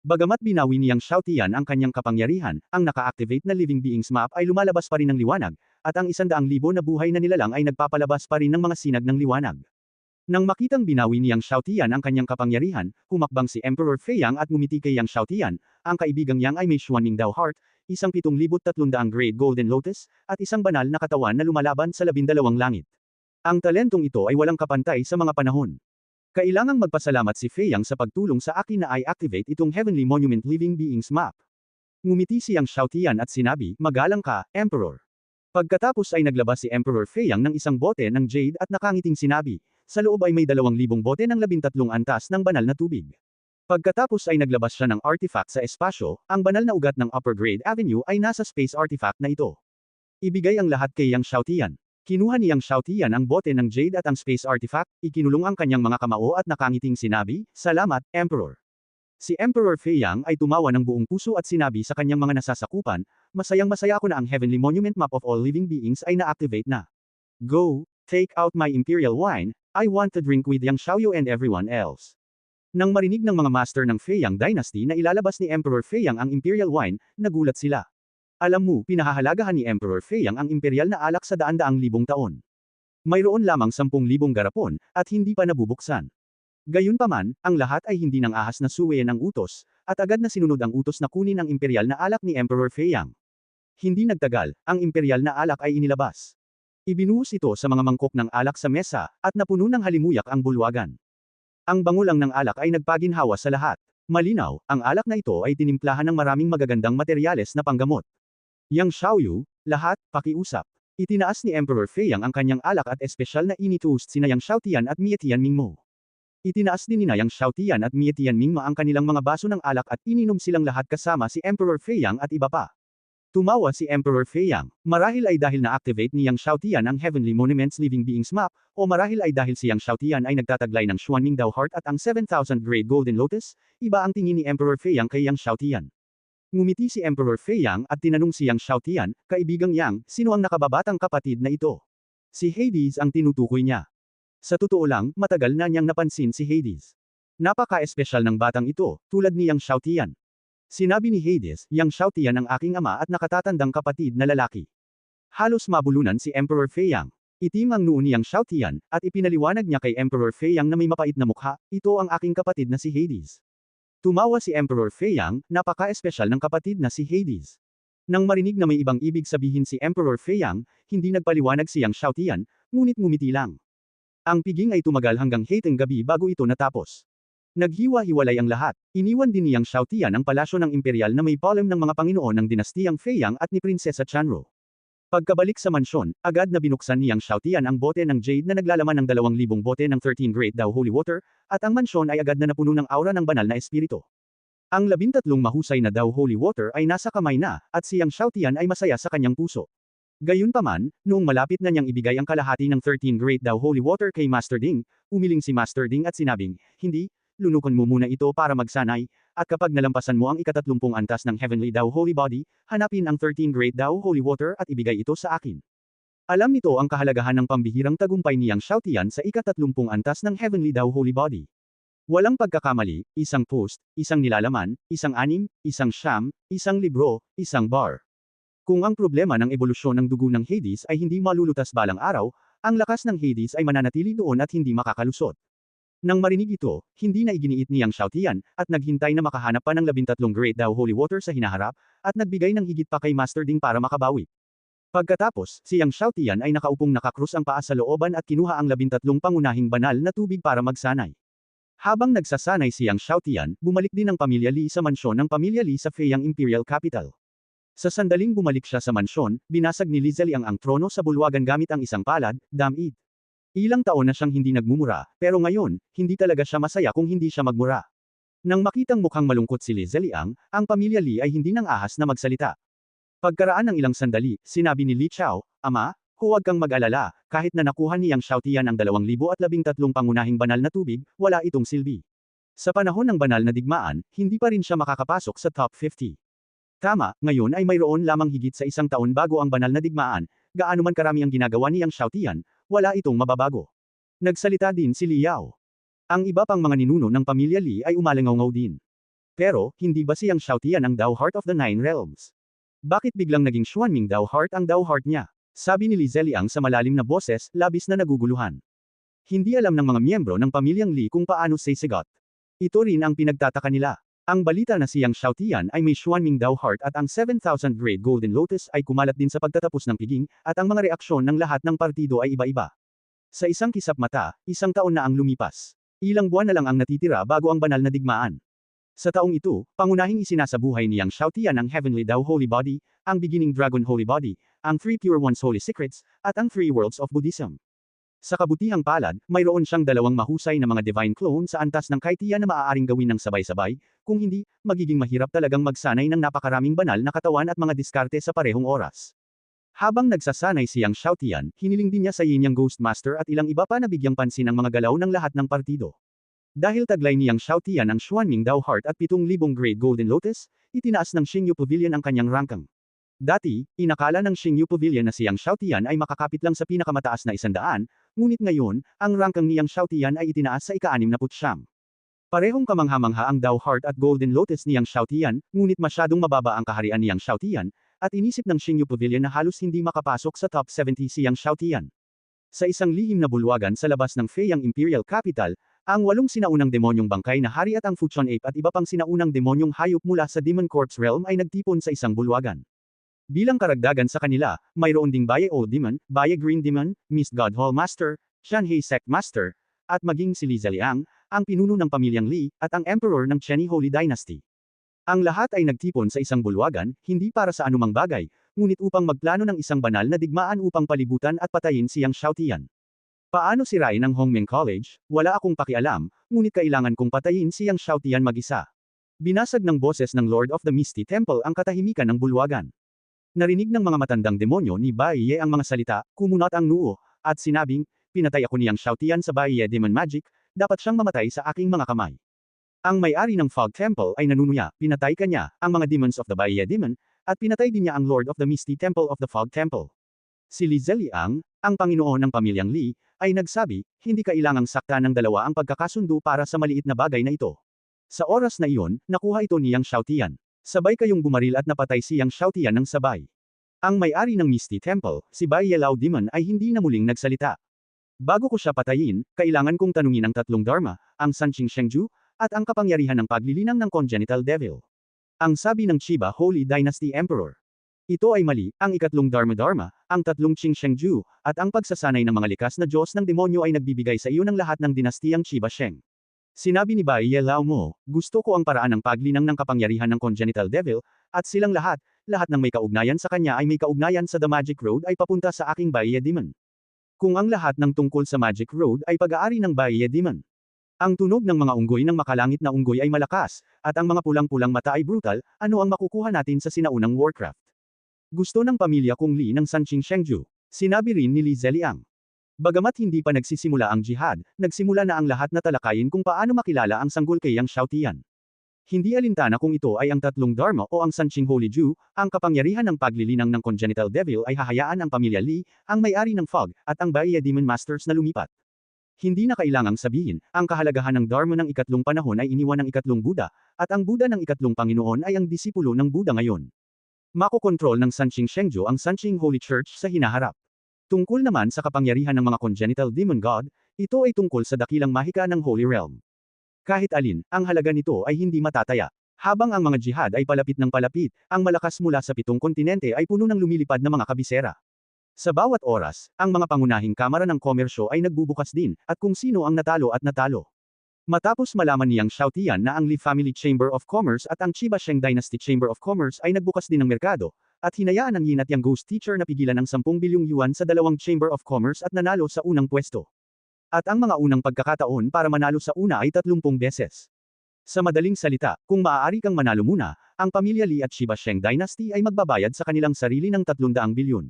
Bagamat binawi ni Yang Xiaotian ang kanyang kapangyarihan, ang naka-activate na Living Beings map ay lumalabas pa rin ng liwanag, at ang 100,000 na buhay na nilalang ay nagpapalabas pa rin ng mga sinag ng liwanag. Nang makitang binawi ni Yang Xiaotian ang kanyang kapangyarihan, humakbang si Emperor Feiyang at ngumiti kay Yang Xiaotian. Ang kaibigang Yang ay may Xuanming Dao Heart, isang 7,300 grade Golden Lotus, at isang banal na katawan na lumalaban sa 12 langit. Ang talentong ito ay walang kapantay sa mga panahon. Kailangang magpasalamat si Feiyang sa pagtulong sa akin na i-activate itong Heavenly Monument Living Beings map. Ngumiti si Yang Xiaotian at sinabi, "Magalang ka, Emperor." Pagkatapos ay naglabas si Emperor Feiyang ng isang bote ng jade at nakangiting sinabi, "Sa loob ay may 2,000 bote ng 13 antas ng banal na tubig." Pagkatapos ay naglabas siya ng artifact sa espasyo, ang banal na ugat ng Upper Grade Avenue ay nasa space artifact na ito. Ibigay ang lahat kay Yang Xiaotian. Kinuha ni Yang Xiaotian ang bote ng jade at ang space artifact, ikinulong ang kanyang mga kamao at nakangiting sinabi, "Salamat, Emperor." Si Emperor Fei Yang ay tumawa ng buong puso at sinabi sa kanyang mga nasasakupan, "Masayang-masaya ako na ang Heavenly Monument Map of all living beings ay na-activate na. Go, take out my imperial wine, I want to drink with Yang Xiaoyu and everyone else." Nang marinig ng mga master ng Fei Yang Dynasty na ilalabas ni Emperor Fei Yang ang imperial wine, nagulat sila. Alam mo, pinahahalagahan ni Emperor Fei Yang ang imperial na alak sa daan-daang libong taon. Mayroon lamang 10,000 garapon, at hindi pa nabubuksan. Gayunpaman, ang lahat ay hindi nang ahas na suwayan ang utos, at agad na sinunod ang utos na kunin ang imperial na alak ni Emperor Fei Yang. Hindi nagtagal, ang imperial na alak ay inilabas. Ibinuhos ito sa mga mangkok ng alak sa mesa, at napuno ng halimuyak ang bulwagan. Ang bango lang ng alak ay nagpaginhawa sa lahat. Malinaw, ang alak na ito ay tinimplahan ng maraming magagandang materyales na panggamot. Yang Xiaoyu, lahat, pakiusap. Itinaas ni Emperor Fei Yang ang kanyang alak at espesyal na ini-toast sina Yang Xiaotian at Mie Tianmingmo. Itinaas din ni Yang Xiaotian at Mie Tianmingmo ang kanilang mga baso ng alak at ininom silang lahat kasama si Emperor Fei Yang at iba pa. Tumawa si Emperor Fei Yang, marahil ay dahil na-activate ni Yang Xiaotian ang Heavenly Monuments Living Beings Map, o marahil ay dahil si Yang Xiaotian ay nagtataglay ng Xuanming Dao Heart at ang 7,000 Great Golden Lotus, iba ang tingin ni Emperor Fei Yang kay Yang Xiaotian. Ngumiti si Emperor Fei Yang at tinanong si Yang Xiaotian, "Kaibigang Yang, sino ang nakababatang kapatid na ito?" Si Hades ang tinutukoy niya. Sa totoo lang, matagal na niyang napansin si Hades. Napaka-espesyal ng batang ito, tulad ni Yang Xiaotian. Sinabi ni Hades, "Yang Xiaotian ang aking ama at nakatatandang kapatid na lalaki." Halos mabulunan si Emperor Fei Yang. Itim ang noo ni Yang Xiaotian, at ipinaliwanag niya kay Emperor Fei Yang na may mapait na mukha, "Ito ang aking kapatid na si Hades." Tumawa si Emperor Fei Yang, napaka-espesyal ng kapatid na si Hades. Nang marinig na may ibang ibig sabihin si Emperor Fei Yang, hindi nagpaliwanag si Yang Xiaotian, ngunit ngumiti lang. Ang piging ay tumagal hanggang hating gabi bago ito natapos. Naghiwa-hiwalay ang lahat. Iniwan din ni Yang Xiaotian ang palasyo ng imperial na may palm ng mga panginoon ng dinastiyang Fei Yang at ni Prinsesa Chanro. Pagkabalik sa mansyon, agad na binuksan ni Yang Xiaotian ang bote ng jade na naglalaman ng 2,000 bote ng 13 Great Dao Holy Water, at ang mansyon ay agad na napuno ng aura ng banal na espiritu. Ang 13 mahusay na Dao Holy Water ay nasa kamay na, at si Yang Xiaotian ay masaya sa kanyang puso. Gayunpaman, noong malapit na niyang ibigay ang kalahati ng 13 Great Dao Holy Water kay Master Ding, umiling si Master Ding at sinabing, "Hindi, lunukan mo muna ito para magsanay, at kapag nalampasan mo ang ika-30 antas ng Heavenly Dao Holy Body, hanapin ang 13 Great Dao Holy Water at ibigay ito sa akin." Alam nito ang kahalagahan ng pambihirang tagumpay ni Yang Xiaotian sa ika-30 antas ng Heavenly Dao Holy Body. Walang pagkakamali, isang post, isang nilalaman, isang anim, isang siyam, isang libro, isang bar. Kung ang problema ng ebolusyon ng dugo ng Hades ay hindi malulutas balang araw, ang lakas ng Hades ay mananatili doon at hindi makakalusot. Nang marinig ito, hindi na iginiit ni Yang Xiaotian, at naghintay na makahanap pa ng 13 Great Dao Holy Water sa hinaharap, at nagbigay ng higit pa kay Master Ding para makabawi. Pagkatapos, si Yang Xiaotian ay nakaupong nakakrus ang paa sa looban at kinuha ang 13 pangunahing banal na tubig para magsanay. Habang nagsasanay si Yang Xiaotian, bumalik din ang pamilya Li sa mansyon ng pamilya Li sa Fei Yang Imperial Capital. Sa sandaling bumalik siya sa mansyon, binasag ni Li Zeliang ang trono sa bulwagan gamit ang isang palad, damid. Ilang taon na siyang hindi nagmumura, pero ngayon, hindi talaga siya masaya kung hindi siya magmura. Nang makitang mukhang malungkot si Li Zeliang, ang pamilya Li ay hindi nang ahas na magsalita. Pagkaraan ng ilang sandali, sinabi ni Li Chao, "Ama, huwag kang mag-alala, kahit na nakuha ni Yang Xiaotian ang 2013 pangunahing banal na tubig, wala itong silbi. Sa panahon ng banal na digmaan, hindi pa rin siya makakapasok sa top 50. Tama, ngayon ay mayroon lamang higit sa isang taon bago ang banal na digmaan, gaano man karami ang ginagawa ni Yang Xiaotian, wala itong mababago." Nagsalita din si Li Yao. Ang iba pang mga ninuno ng pamilya Li ay umalangaw din. Pero, hindi ba si Yang Xiaotian ang Dao Heart of the Nine Realms? Bakit biglang naging Xuanming Dao Heart ang Dao Heart niya? Sabi ni Li Zeliang sa malalim na boses, labis na naguguluhan. Hindi alam ng mga miyembro ng pamilyang Li kung paano sisigot. Ito rin ang pinagtataka nila. Ang balita na si Yang Xiaotian ay may Xuanming Dao Heart at ang 7,000 Great Golden Lotus ay kumalat din sa pagtatapos ng piging, at ang mga reaksyon ng lahat ng partido ay iba-iba. Sa isang kisap mata, isang taon na ang lumipas. Ilang buwan na lang ang natitira bago ang banal na digmaan. Sa taong ito, pangunahing isinasabuhay ni Yang Xiaotian ang Heavenly Dao Holy Body, ang Beginning Dragon Holy Body, ang Three Pure Ones Holy Secrets, at ang Three Worlds of Buddhism. Sa kabutihang palad, mayroon siyang 2 mahusay na mga divine clone sa antas ng kaitiya na maaaring gawin ng sabay-sabay, kung hindi, magiging mahirap talagang magsanay ng napakaraming banal na katawan at mga diskarte sa parehong oras. Habang nagsasanay si Yang Xiaotian, hiniling din niya sa Yin Yang Ghost Master at ilang iba pa na bigyang pansin ang mga galaw ng lahat ng partido. Dahil taglay ni Yang Xiaotian ang Xuanming Dao Heart at 7,000 Great Golden Lotus, itinaas ng Xingyu Pavilion ang kanyang rangkang. Dati, inakala ng Xingyu Pavilion na si Yang Xiaotian ay makakapit lang sa pinakamataas na 100, ngunit ngayon, ang rangkang ni Yang Xiaotian ay itinaas sa ika-69. Parehong kamangha-mangha ang Dao Heart at Golden Lotus ni Yang Xiaotian, ngunit masyadong mababa ang kaharian ni Yang Xiaotian, at inisip ng Xingyu Pavilion na halos hindi makapasok sa top 70 si Yang Xiaotian. Sa isang lihim na bulwagan sa labas ng Feiyang Imperial Capital, ang 8 sinaunang demonyong bangkay na hari at ang Fuchon Ape at iba pang sinaunang demonyong hayop mula sa Demon Corpse Realm ay nagtipon sa isang bulwagan. Bilang karagdagan sa kanila, mayroon ding Baye Old Demon, Baye Green Demon, Mist God Hall Master, Shanhei Sect Master, at maging si Li Zeliang, ang pinuno ng pamilyang Li, at ang Emperor ng Chenny Holy Dynasty. Ang lahat ay nagtipon sa isang bulwagan, hindi para sa anumang bagay, ngunit upang magplano ng isang banal na digmaan upang palibutan at patayin si Yang Xiaotian. Paano sirain ang Hongmeng College? Wala akong pakialam, ngunit kailangan kong patayin si Yang Xiaotian mag-isa. Binasag ng boses ng Lord of the Misty Temple ang katahimikan ng bulwagan. Narinig ng mga matandang demonyo ni Bai Ye ang mga salita, kumunot ang noo, at sinabing, pinatay ako ni Yang Xiaotian sa Bai Ye Demon Magic, dapat siyang mamatay sa aking mga kamay. Ang may-ari ng Fog Temple ay nanunuya, pinatay kanya, ang mga demons of the Bai Ye Demon, at pinatay din niya ang Lord of the Misty Temple of the Fog Temple. Si Li Zeliang, ang Panginoon ng pamilyang Li, ay nagsabi, hindi kailangang sakta ng dalawa ang pagkakasundo para sa maliit na bagay na ito. Sa oras na iyon, nakuha ito ni Yang Xiaotian. Sabay kayong bumaril at napatay si Yang Xiaotian ng sabay. Ang may-ari ng Misty Temple, si Bai Ye Lao Demon ay hindi na muling nagsalita. Bago ko siya patayin, kailangan kong tanungin ang tatlong Dharma, ang Sanqing Shengju, at ang kapangyarihan ng paglilinang ng Congenital Devil. Ang sabi ng Chiba Holy Dynasty Emperor. Ito ay mali, ang ikatlong Dharma, ang tatlong Qing Shengju, at ang pagsasanay ng mga likas na Diyos ng demonyo ay nagbibigay sa iyo ng lahat ng dinastiyang Chiba Sheng. Sinabi ni Bai Ye Lao mo, gusto ko ang paraan ng paglinang ng kapangyarihan ng Congenital Devil, at silang lahat ng may kaugnayan sa kanya ay may kaugnayan sa The Magic Road ay papunta sa aking Bai Ye Demon. Kung ang lahat ng tungkol sa Magic Road ay pag-aari ng Bai Ye Demon. Ang tunog ng mga unggoy ng makalangit na unggoy ay malakas, at ang mga pulang-pulang mata ay brutal, ano ang makukuha natin sa sinaunang Warcraft? Gusto ng pamilya kong Li ng Sanqing Shengju, sinabi rin ni Li Zeliang. Bagamat hindi pa nagsisimula ang jihad, nagsimula na ang lahat na talakayin kung paano makilala ang sanggol kay Yang Xiaotian. Hindi alintana kung ito ay ang tatlong Dharma o ang Sanqing Holy Ju, ang kapangyarihan ng paglilinang ng Congenital Devil ay hahayaan ang pamilya Li, ang may-ari ng Fog, at ang Bai Ye Demon Masters na lumipat. Hindi na kailangang sabihin, ang kahalagahan ng Dharma ng ikatlong panahon ay iniwan ng ikatlong Buddha, at ang Buddha ng ikatlong Panginoon ay ang disipulo ng Buddha ngayon. Makokontrol ng Sanqing Shengju ang Sanqing Holy Church sa hinaharap. Tungkol naman sa kapangyarihan ng mga Congenital Demon God, ito ay tungkol sa dakilang mahika ng Holy Realm. Kahit alin, ang halaga nito ay hindi matataya. Habang ang mga jihad ay palapit ng palapit, ang malakas mula sa 7 kontinente ay puno ng lumilipad na mga kabisera. Sa bawat oras, ang mga pangunahing kamara ng komersyo ay nagbubukas din, at kung sino ang natalo at natalo. Matapos malaman ni Yang Xiaotian na ang Li Family Chamber of Commerce at ang Chiba Sheng Dynasty Chamber of Commerce ay nagbukas din ng merkado, at hinayaan ang Yin at Yang Ghost Teacher na pigilan ang 10 bilyong yuan sa dalawang Chamber of Commerce at nanalo sa unang pwesto. At ang mga unang pagkakataon para manalo sa una ay 30 beses. Sa madaling salita, kung maaari kang manalo muna, ang pamilya Li at Chiba Sheng Dynasty ay magbabayad sa kanilang sarili ng 300 bilyon.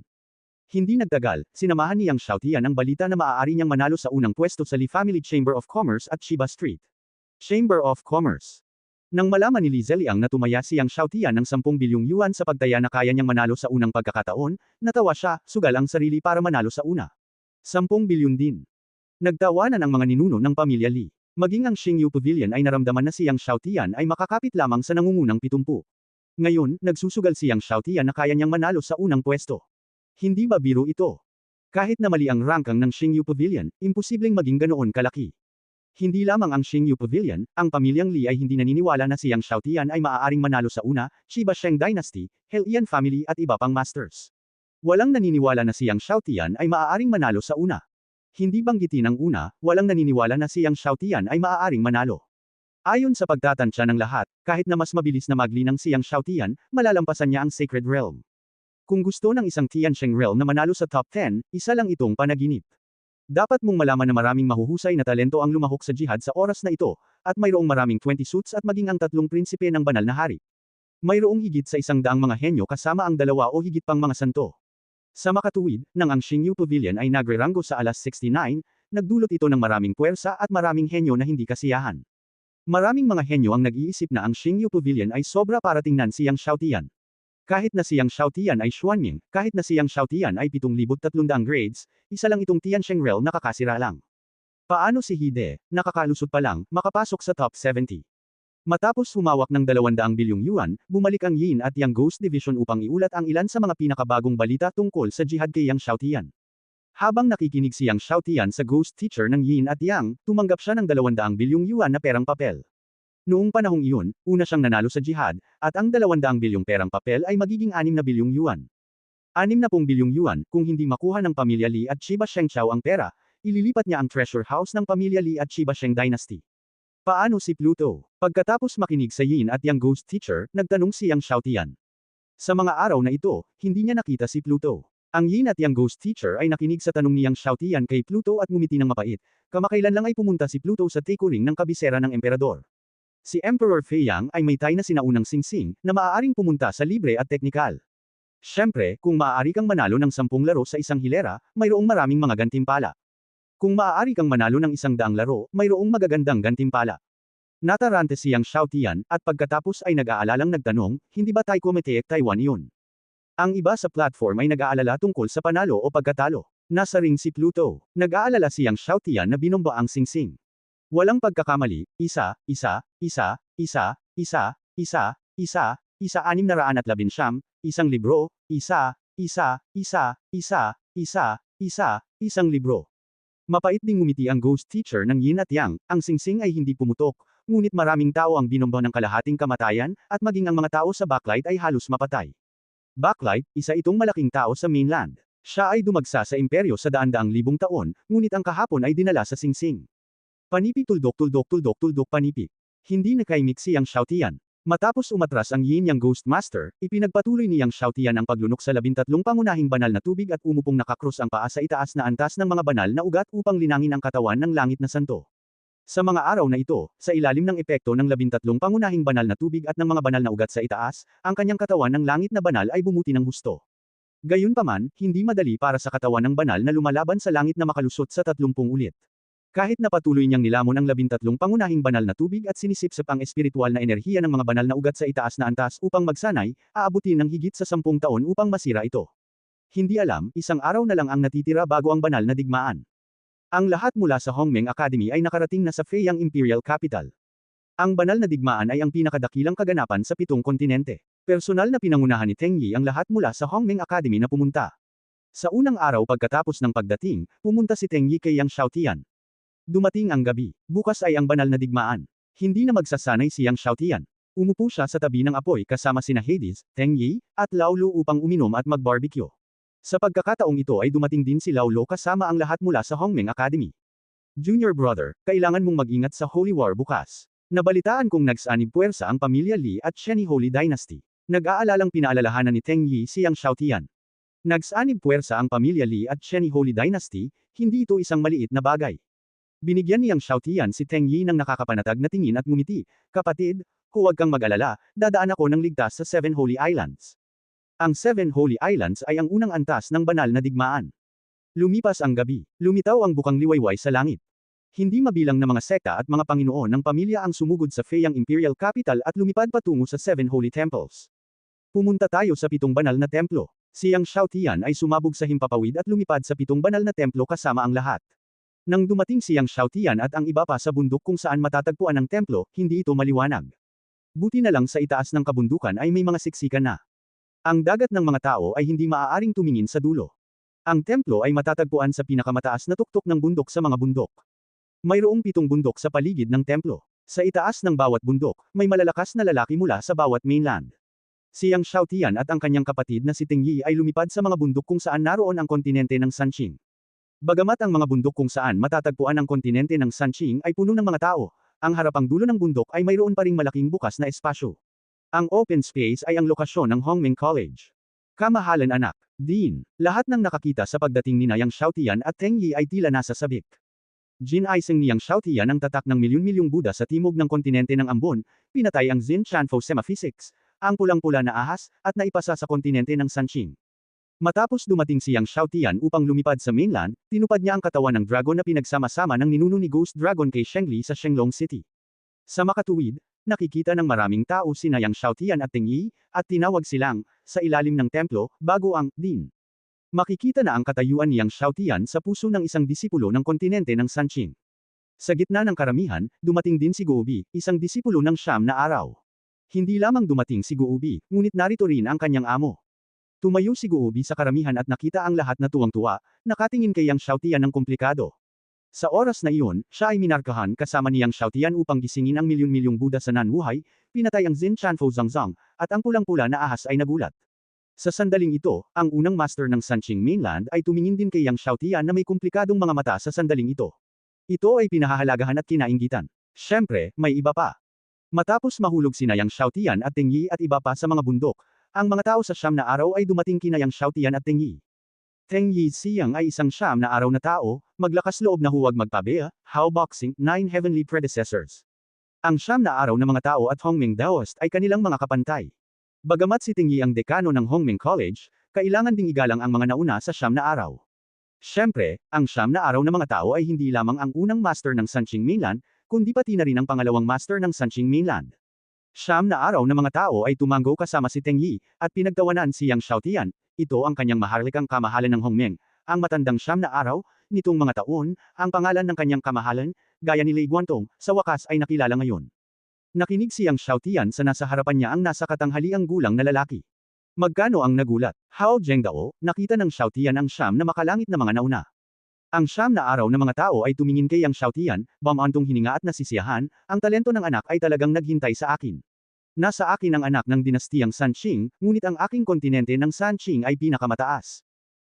Hindi nagtagal, sinamahan ni Yang Xiaotian ang balita na maaari niyang manalo sa unang pwesto sa Li Family Chamber of Commerce at Chiba Street Chamber of Commerce. Nang malaman ni Li Zeliang na tumaya si Yang Xiaotian ng 10 bilyong yuan sa pagtaya na kaya niyang manalo sa unang pagkakataon, natawa siya, sugal ang sarili para manalo sa una. 10 bilyon din. Nagtawanan ang mga ninuno ng pamilya Li. Maging ang Xingyu Pavilion ay naramdaman na si Yang Xiaotian ay makakapit lamang sa nangungunang 70. Ngayon, nagsusugal si Yang Xiaotian na kaya niyang manalo sa unang pwesto. Hindi ba biro ito? Kahit na mali ang rangkang ng Xingyu Pavilion, imposibleng maging ganoon kalaki. Hindi lamang ang Xingyu Pavilion, ang pamilyang Li ay hindi naniniwala na si Yang Xiaotian ay maaaring manalo sa una, Chiba Sheng Dynasty, Helian Family at iba pang masters. Walang naniniwala na si Yang Xiaotian ay maaaring manalo sa una. Hindi banggitin ang una, walang naniniwala na si Yang Xiaotian ay maaaring manalo. Ayon sa pagtatansya ng lahat, kahit na mas mabilis na maglinang si Yang Xiaotian, malalampasan niya ang Sacred Realm. Kung gusto ng isang Tiansheng Realm na manalo sa top 10, isa lang itong panaginip. Dapat mong malaman na maraming mahuhusay na talento ang lumahok sa jihad sa oras na ito, at mayroong maraming 20 suits at maging ang 3 prinsipe ng banal na hari. Mayroong higit sa 100 mga henyo kasama ang 2 o higit pang mga santo. Sa makatuwid, nang ang Xingyu Pavilion ay nagreranggo sa alas 69, nagdulot ito ng maraming puwersa at maraming henyo na hindi kasiyahan. Maraming mga henyo ang nag-iisip na ang Xingyu Pavilion ay sobra para tingnan si Yang Xiaotian. Kahit na si Yang Xiaotian ay Xuanming, kahit na si Yang Xiaotian ay 7,300 grades, isa lang itong Tiansheng Rel na kakasira lang. Paano si Hide, nakakalusot pa lang, makapasok sa top 70? Matapos humawak ng 200 bilyong yuan, bumalik ang Yin at Yang Ghost Division upang iulat ang ilan sa mga pinakabagong balita tungkol sa jihad kay Yang Xiaotian. Habang nakikinig si Yang Xiaotian sa ghost teacher ng Yin at Yang, tumanggap siya ng 200 bilyong yuan na perang papel. Noong panahong iyon, una siyang nanalo sa jihad, at ang 200 bilyong perang papel ay magiging 6 na bilyong yuan. 60 bilyong yuan, kung hindi makuha ng pamilya Li at Chiba Shengqiao ang pera, ililipat niya ang treasure house ng pamilya Li at Chiba Sheng Dynasty. Paano si Pluto? Pagkatapos makinig sa Yin at Yang ghost teacher, nagtanong si Yang Xiaotian. Sa mga araw na ito, hindi niya nakita si Pluto. Ang Yin at Yang ghost teacher ay nakinig sa tanong ni Yang Xiaotian kay Pluto at ngumiti ng mapait. Kamakailan lang ay pumunta si Pluto sa takeoring ng kabisera ng emperador. Si Emperor Fei Yang ay may tay na sinaunang singsing, na maaaring pumunta sa libre at teknikal. Siyempre, kung maaari kang manalo ng 10 laro sa isang hilera, mayroong maraming mga gantimpala. Kung maaari kang manalo ng 100 laro, mayroong magagandang gantimpala. Natarante si Yang Xiaotian, at pagkatapos ay nag-aalalang nagtanong, hindi ba Taiko Meteek Taiwan yun? Ang iba sa platform ay nag-aalala tungkol sa panalo o pagkatalo. Nasa ring si Pluto. Nag-aalala si Yang Xiaotian na binomba ang singsing. Walang pagkakamali, 619, isang libro, isang libro. Mapait ding ngumiti ang ghost teacher ng Yin at Yang, ang singsing ay hindi pumutok, ngunit maraming tao ang binomba ng kalahating kamatayan, at maging ang mga tao sa backlight ay halos mapatay. Backlight, isa itong malaking tao sa mainland. Siya ay dumagsa sa imperyo sa daan-daang libong taon, ngunit ang kahapon ay dinala sa singsing. Panipi tuldok panipi. Hindi nakaimik si Yang Xiaotian. Matapos umatras ang Yin Yang Ghost Master, ipinagpatuloy ni Yang Xiaotian ang paglunok sa 13 pangunahing banal na tubig at umupong nakakrus ang paa sa itaas na antas ng mga banal na ugat upang linangin ang katawan ng langit na santo. Sa mga araw na ito, sa ilalim ng epekto ng 13 pangunahing banal na tubig at ng mga banal na ugat sa itaas, ang kanyang katawan ng langit na banal ay bumuti ng husto. Gayunpaman, hindi madali para sa katawan ng banal na lumalaban sa langit na makalusot sa 30 ulit. Kahit na patuloy niyang nilamon ang 13 pangunahing banal na tubig at sinisipsip ang espiritual na enerhiya ng mga banal na ugat sa itaas na antas upang magsanay, aabutin ng higit sa 10 taon upang masira ito. Hindi alam, isang araw na lang ang natitira bago ang banal na digmaan. Ang lahat mula sa Hongmeng Academy ay nakarating na sa Feiyang Imperial Capital. Ang banal na digmaan ay ang pinakadakilang kaganapan sa 7 kontinente. Personal na pinangunahan ni Teng Yi ang lahat mula sa Hongmeng Academy na pumunta. Sa unang araw pagkatapos ng pagdating, pumunta si Teng Yi kay Yang Xiaotian. Dumating ang gabi. Bukas ay ang banal na digmaan. Hindi na magsasanay si Yang Xiaotian. Umupo siya sa tabi ng apoy kasama sina Hades, Teng Yi, at Lao Lu upang uminom at mag-barbecue. Sa pagkakataong ito ay dumating din si Lao Lu kasama ang lahat mula sa Hongmeng Academy. Junior brother, kailangan mong mag-ingat sa Holy War bukas. Nabalitaan kong nagsanib puwersa ang pamilya Li at Sheni Holy Dynasty. Nag-aalalang pinaalalahanan ni Teng Yi si Yang Xiaotian. Nagsanib puwersa ang pamilya Li at Sheni Holy Dynasty, hindi ito isang maliit na bagay. Binigyan ni Yang Xiaotian si Teng Yi ng nakakapanatag na tingin at ngumiti. Kapatid, huwag kang mag-alala, dadaan ako ng ligtas sa 7 Holy Islands. Ang 7 Holy Islands ay ang unang antas ng banal na digmaan. Lumipas ang gabi. Lumitaw ang bukang liwayway sa langit. Hindi mabilang na mga sekta at mga panginoon ng pamilya ang sumugod sa Feiyang Imperial Capital at lumipad patungo sa 7 Holy Temples. Pumunta tayo sa 7 banal na templo. Si Yang Xiaotian ay sumabog sa himpapawid at lumipad sa 7 banal na templo kasama ang lahat. Nang dumating si Yang Xiaotian at ang iba pa sa bundok kung saan matatagpuan ang templo, hindi ito maliwanag. Buti na lang sa itaas ng kabundukan ay may mga siksikan na. Ang dagat ng mga tao ay hindi maaaring tumingin sa dulo. Ang templo ay matatagpuan sa pinakamataas na tuktok ng bundok sa mga bundok. Mayroong 7 bundok sa paligid ng templo. Sa itaas ng bawat bundok, may malalakas na lalaki mula sa bawat mainland. Si Yang Xiaotian at ang kanyang kapatid na si Teng Yi ay lumipad sa mga bundok kung saan naroon ang kontinente ng Sanqing. Bagamat ang mga bundok kung saan matatagpuan ang kontinente ng Sanqing ay puno ng mga tao, ang harapang dulo ng bundok ay mayroon pa ring malaking bukas na espasyo. Ang open space ay ang lokasyon ng Hongmeng College. Kamahalan anak, Dean, lahat ng nakakita sa pagdating ni Yang Xiaotian at Teng Yi ay tila nasa sabik. Jinaiseng ni Yang Xiaotian ang tatak ng milyon-milyong Buddha sa timog ng kontinente ng Ambon, pinatay ang Xin Chanfo Semaphysics, ang pulang-pula na ahas, at naipasa sa kontinente ng Sanqing. Matapos dumating si Yang Xiaotian upang lumipad sa mainland, tinupad niya ang katawan ng dragon na pinagsama-sama ng ninuno ni Ghost Dragon kay Shengli sa Shenglong City. Sa makatuwid, nakikita ng maraming tao sina Yang Xiaotian at Teng Yi, at tinawag silang, sa ilalim ng templo, bago ang Din. Makikita na ang katayuan ni Yang Xiaotian sa puso ng isang disipulo ng kontinente ng Sanqing. Sa gitna ng karamihan, dumating din si Guobi, isang disipulo ng Siyam na araw. Hindi lamang dumating si Guobi, ngunit narito rin ang kanyang amo. Tumayo si Guobi sa karamihan at nakita ang lahat na tuwang-tuwa, nakatingin kay Yang Xiaotian ng komplikado. Sa oras na iyon, siya ay minarkahan kasama ni Yang Xiaotian upang gisingin ang milyon-milyong Buddha sa Nanwuhay, pinatay ang Xin Chanfo Zhangzhang, at ang pulang-pula na ahas ay nagulat. Sa sandaling ito, ang unang master ng Sanqing Mainland ay tumingin din kay Yang Xiaotian na may komplikadong mga mata sa sandaling ito. Ito ay pinahahalagahan at kinainggitan. Siyempre, may iba pa. Matapos mahulog sina Yang Xiaotian at Teng Yi at iba pa sa mga bundok, ang mga tao sa Siyam na araw ay dumating kina Yang Xiaotian at Teng Yi. Teng Yi siyang ay isang Siyam na araw na tao, maglakas loob na huwag magpabaya, how boxing, 9 heavenly predecessors. Ang Siyam na araw na mga tao at Hongmeng Daoist ay kanilang mga kapantay. Bagamat si Teng Yi ang dekano ng Hongmeng College, kailangan ding igalang ang mga nauna sa Siyam na araw. Siyempre, ang Siyam na araw na mga tao ay hindi lamang ang unang master ng Sanqing Mainland, kundi pati na rin ang pangalawang master ng Sanqing Mainland. Siyam na araw na mga tao ay tumanggo kasama si Teng Yi, at pinagtawanan si Yang Xiaotian, ito ang kanyang maharlikang kamahalan ng Hongmeng, ang matandang Siyam na araw, nitong mga taon, ang pangalan ng kanyang kamahalan, gaya ni Lei Guantong, sa wakas ay nakilala ngayon. Nakinig si Yang Xiaotian sa nasa harapan niya ang nasa katanghaliang gulang na lalaki. Magkano ang nagulat? Hao Zhengdao, nakita ng Xiaotian ang Siyam na makalangit na mga nauna. Ang Siyam na araw na mga tao ay tumingin kay Yang Xiaotian, bamantong hininga at nasisiyahan, ang talento ng anak ay talagang naghintay sa akin. Nasa akin ang anak ng dinastiyang Sanqing, ngunit ang aking kontinente ng Sanqing ay pinakamataas.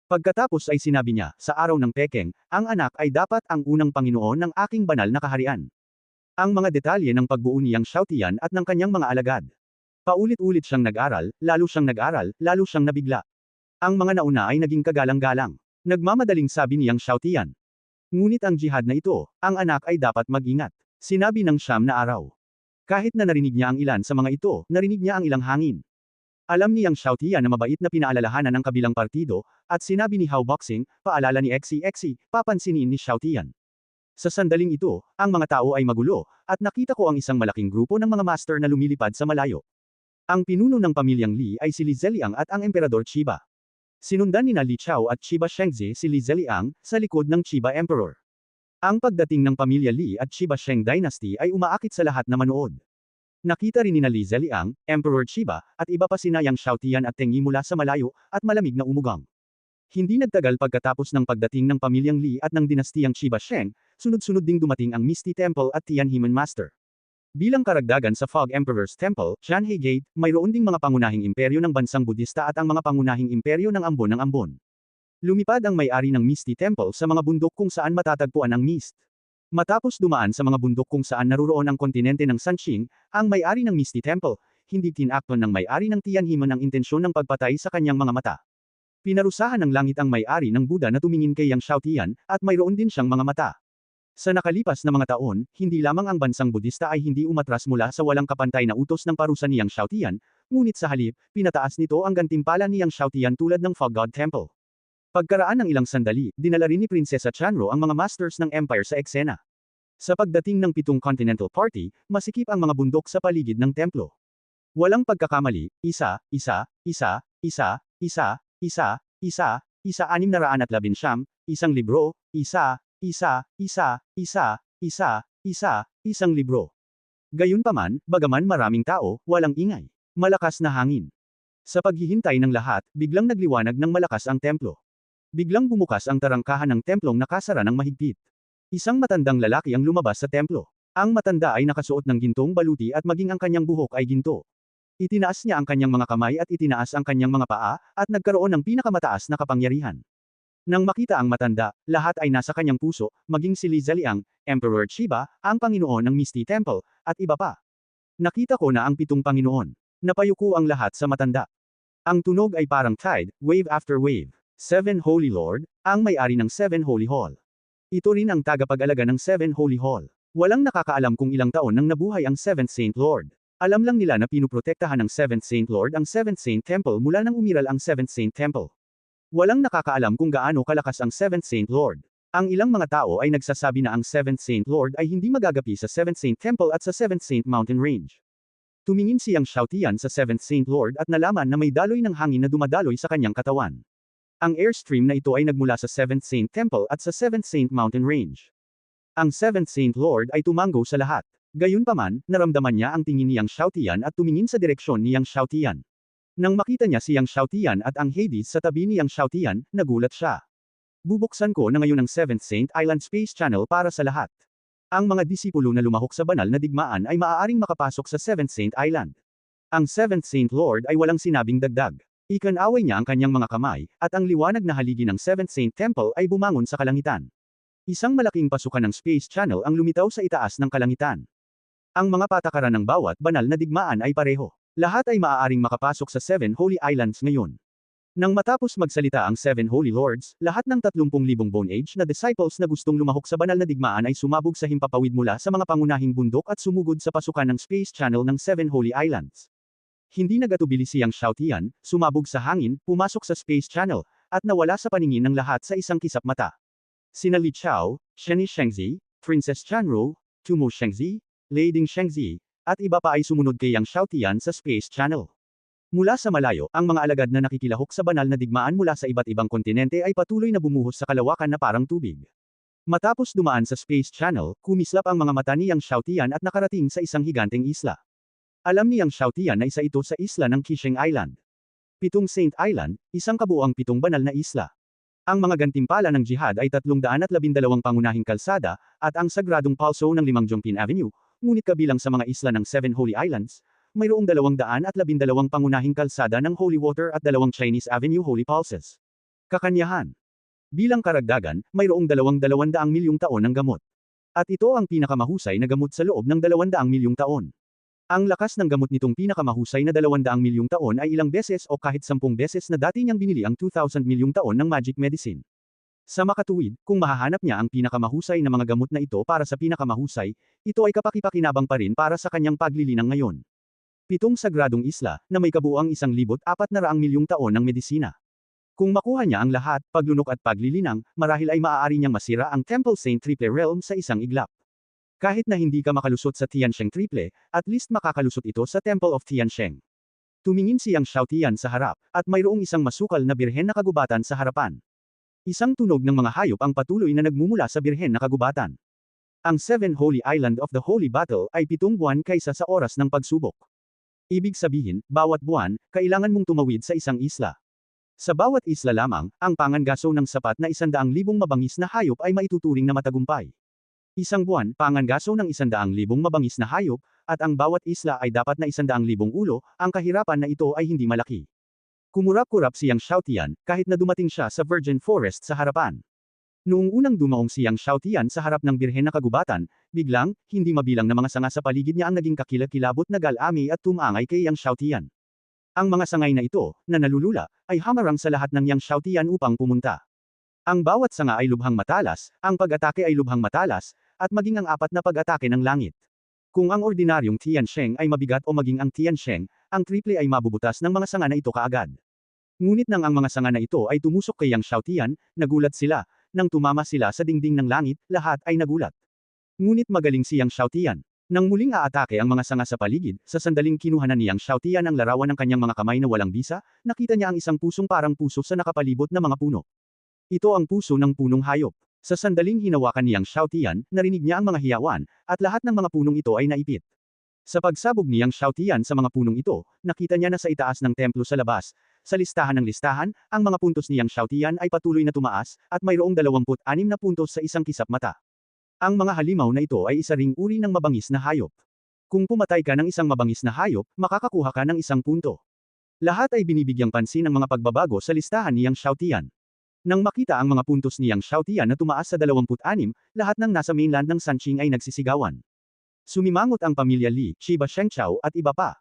Pagkatapos ay sinabi niya, sa araw ng Pekeng, ang anak ay dapat ang unang Panginoon ng aking banal na kaharian. Ang mga detalye ng pagbuo ni Yang Xiaotian at ng kanyang mga alagad. Paulit-ulit siyang nag-aral, lalo siyang nabigla. Ang mga nauna ay naging kagalang-galang. Nagmamadaling sabi ni Yang Xiaotian. Ngunit ang jihad na ito, ang anak ay dapat mag-ingat. Sinabi ng Siyam na araw. Kahit na narinig niya ang ilan sa mga ito, narinig niya ang ilang hangin. Alam ni Yang Xiaotian na mabait na pinaalalahanan ng kabilang partido, at sinabi ni Hao Boxing, paalala ni Xi, papansinin ni Xiaotian. Sa sandaling ito, ang mga tao ay magulo, at nakita ko ang isang malaking grupo ng mga master na lumilipad sa malayo. Ang pinuno ng pamilyang Li ay si Li Zeliang at ang Emperador Chiba. Sinundan ni Li Chao at Chiba Shengzi si Li Zeliang, sa likod ng Chiba Emperor. Ang pagdating ng pamilya Li at Chiba Sheng Dynasty ay umaakit sa lahat na manood. Nakita rin ni Li Zeliang, Emperor Chiba, at iba pa sina Yang Xiaotian at Teng Yi mula sa malayo, at malamig na umugang. Hindi nagtagal pagkatapos ng pagdating ng pamilyang Li at ng dinastiyang Chiba Sheng, sunod-sunod ding dumating ang Misty Temple at Tianheman Master. Bilang karagdagan sa Fog Emperor's Temple, Tianhe Gate, mayroon ding mga pangunahing imperyo ng bansang Budista at ang mga pangunahing imperyo ng Ambon ng Ambon. Lumipad ang may-ari ng Misty Temple sa mga bundok kung saan matatagpuan ang mist. Matapos dumaan sa mga bundok kung saan naruroon ang kontinente ng Sanqing, ang may-ari ng Misty Temple, hindi tinakton ng may-ari ng Tianheman ang intensyon ng pagpatay sa kanyang mga mata. Pinarusahan ng langit ang may-ari ng Buddha na tumingin kay Yang Xiaotian, at mayroon din siyang mga mata. Sa nakalipas na mga taon, hindi lamang ang bansang Budista ay hindi umatras mula sa walang kapantay na utos ng parusa ni Yang Xiaotian, ngunit sa halip, pinataas nito ang gantimpala ni Yang Xiaotian tulad ng Fog God Temple. Pagkaraan ng ilang sandali, dinala rin ni Prinsesa Chanro ang mga masters ng empire sa eksena. Sa pagdating ng 7 Continental Party, masikip ang mga bundok sa paligid ng templo. Walang pagkakamali, 619, isang libro, isang libro. Gayunpaman, bagaman maraming tao, walang ingay. Malakas na hangin. Sa paghihintay ng lahat, biglang nagliwanag ng malakas ang templo. Biglang bumukas ang tarangkahan ng templong nakasara ng mahigpit. Isang matandang lalaki ang lumabas sa templo. Ang matanda ay nakasuot ng gintong baluti at maging ang kanyang buhok ay ginto. Itinaas niya ang kanyang mga kamay at itinaas ang kanyang mga paa, at nagkaroon ng pinakamataas na kapangyarihan. Nang makita ang matanda, lahat ay nasa kanyang puso, maging si Li Zeliang, Emperor Chiba, ang Panginoon ng Misty Temple, at iba pa. Nakita ko na ang 7 Panginoon. Napayuko ang lahat sa matanda. Ang tunog ay parang tide, wave after wave. 7 Holy Lord, ang may-ari ng 7 Holy Hall. Ito rin ang tagapag-alaga ng 7 Holy Hall. Walang nakakaalam kung ilang taon nang nabuhay ang 7th Saint Lord. Alam lang nila na pinuprotektahan ng 7th Saint Lord ang 7th Saint Temple mula nang umiral ang 7th Saint Temple. Walang nakakaalam kung gaano kalakas ang Seventh Saint Lord. Ang ilang mga tao ay nagsasabi na ang Seventh Saint Lord ay hindi magagapi sa Seventh Saint Temple at sa Seventh Saint Mountain Range. Tumingin si Yang Xiaotian sa Seventh Saint Lord at nalaman na may daloy ng hangin na dumadaloy sa kanyang katawan. Ang airstream na ito ay nagmula sa Seventh Saint Temple at sa Seventh Saint Mountain Range. Ang Seventh Saint Lord ay tumango sa lahat. Gayunpaman, naramdaman niya ang tingin ni Yang Xiaotian at tumingin sa direksyon ni Yang Xiaotian. Nang makita niya si Yang Xiaotian at ang Hades sa tabi ni Yang Xiaotian, nagulat siya. Bubuksan ko na ngayon ang Seventh Saint Island Space Channel para sa lahat. Ang mga disipulo na lumahok sa banal na digmaan ay maaaring makapasok sa Seventh Saint Island. Ang Seventh Saint Lord ay walang sinabing dagdag. Ikanaway niya ang kanyang mga kamay, at ang liwanag na haligi ng Seventh Saint Temple ay bumangon sa kalangitan. Isang malaking pasukan ng Space Channel ang lumitaw sa itaas ng kalangitan. Ang mga patakaran ng bawat banal na digmaan ay pareho. Lahat ay maaaring makapasok sa Seven Holy Islands ngayon. Nang matapos magsalita ang Seven Holy Lords, lahat ng 30,000 Bone Age na disciples na gustong lumahok sa banal na digmaan ay sumabog sa himpapawid mula sa mga pangunahing bundok at sumugod sa pasukan ng Space Channel ng Seven Holy Islands. Hindi nagatubili si Yang Xiaotian, sumabog sa hangin, pumasok sa Space Channel, at nawala sa paningin ng lahat sa isang kisap mata. Sina Li Chao, Sheni Shengzi, Princess Chanru, Tumo Shengzi, Lei Ding Shengzi, at iba pa ay sumunod kay Yang Xiaotian sa Space Channel. Mula sa malayo, ang mga alagad na nakikilahok sa banal na digmaan mula sa iba't ibang kontinente ay patuloy na bumuhos sa kalawakan na parang tubig. Matapos dumaan sa Space Channel, kumislap ang mga mata ni Yang Xiaotian at nakarating sa isang higanteng isla. Alam ni Yang Xiaotian na isa ito sa isla ng Qisheng Island. 7 Saint Island, isang kabuuang 7 banal na isla. Ang mga gantimpala ng jihad ay 312 pangunahing kalsada, at ang sagradong palso ng 5 Zhongping Avenue, ngunit kabilang sa mga isla ng Seven Holy Islands, mayroong 212 pangunahing kalsada ng Holy Water at 2 Chinese Avenue Holy Pulses. Kakanyahan. Bilang karagdagan, mayroong 200 milyong taon ng gamot. At ito ang pinakamahusay na gamot sa loob ng 200 milyong taon. Ang lakas ng gamot nitong pinakamahusay na 200 milyong taon ay ilang beses o kahit 10 beses na dati niyang binili ang 2,000 milyong taon ng magic medicine. Sa makatuwid, kung mahahanap niya ang pinakamahusay na mga gamot na ito para sa pinakamahusay, ito ay kapakipakinabang pa rin para sa kanyang paglilinang ngayon. 7 sagradong isla, na may kabuuang 1,400 milyong taon ng medisina. Kung makuha niya ang lahat, paglunok at paglilinang, marahil ay maaari niyang masira ang Temple Saint Triple Realm sa isang iglap. Kahit na hindi ka makalusot sa Tiansheng Triple, at least makakalusot ito sa Temple of Tiansheng. Tumingin si Yang Xiaotian sa harap, at mayroong isang masukal na birhen na kagubatan sa harapan. Isang tunog ng mga hayop ang patuloy na nagmumula sa birhen na kagubatan. Ang Seven Holy Island of the Holy Battle ay 7 buwan kaysa sa oras ng pagsubok. Ibig sabihin, bawat buwan, kailangan mong tumawid sa isang isla. Sa bawat isla lamang, ang pangangaso ng sapat na 100,000 mabangis na hayop ay maituturing na matagumpay. Isang buwan, pangangaso ng 100,000 mabangis na hayop, at ang bawat isla ay dapat na 100,000 ulo, ang kahirapan na ito ay hindi malaki. Kumurap-kurap si Yang Xiaotian, kahit na dumating siya sa Virgin Forest sa harapan. Noong unang dumaong si Yang Xiaotian sa harap ng birhen na kagubatan, biglang, hindi mabilang na mga sanga sa paligid niya ang naging kakilakilabot na galami at tumangay kay Yang Xiaotian. Ang mga sangay na ito, na nalulula, ay hamarang sa lahat ng Yang Xiaotian upang pumunta. Ang bawat sanga ay lubhang matalas, ang pag-atake ay lubhang matalas, at maging ang 4 na pag-atake ng langit. Kung ang ordinaryong Tiansheng ay mabigat o maging ang Tiansheng, ang triple ay mabubutas ng mga sanga na ito kaagad. Ngunit nang ang mga sanga na ito ay tumusok kay Yang Xiaotian, nagulat sila. Nang tumama sila sa dingding ng langit, lahat ay nagulat. Ngunit magaling si Yang Xiaotian. Nang muling aatake ang mga sanga sa paligid, sa sandaling kinuha na ni Yang Xiaotian ang larawan ng kanyang mga kamay na walang bisa, nakita niya ang isang pusong parang puso sa nakapalibot na mga puno. Ito ang puso ng punong hayop. Sa sandaling hinawakan ni Yang Xiaotian, narinig niya ang mga hiyawan, at lahat ng mga punong ito ay naipit. Sa pagsabog ni Yang Xiaotian sa mga punong ito, nakita niya na sa itaas ng templo sa labas, sa listahan ng listahan, ang mga puntos ni Yang Xiaotian ay patuloy na tumaas, at mayroong 26 na puntos sa isang kisap mata. Ang mga halimaw na ito ay isa ring uri ng mabangis na hayop. Kung pumatay ka ng isang mabangis na hayop, makakakuha ka ng 1 punto. Lahat ay binibigyang pansin ng mga pagbabago sa listahan ni Yang Xiaotian. Nang makita ang mga puntos ni Yang Xiaotian na tumaas sa 26, lahat ng nasa mainland ng Sanqing ay nagsisigawan. Sumimangot ang pamilya Li, Shiba Shengchao at iba pa.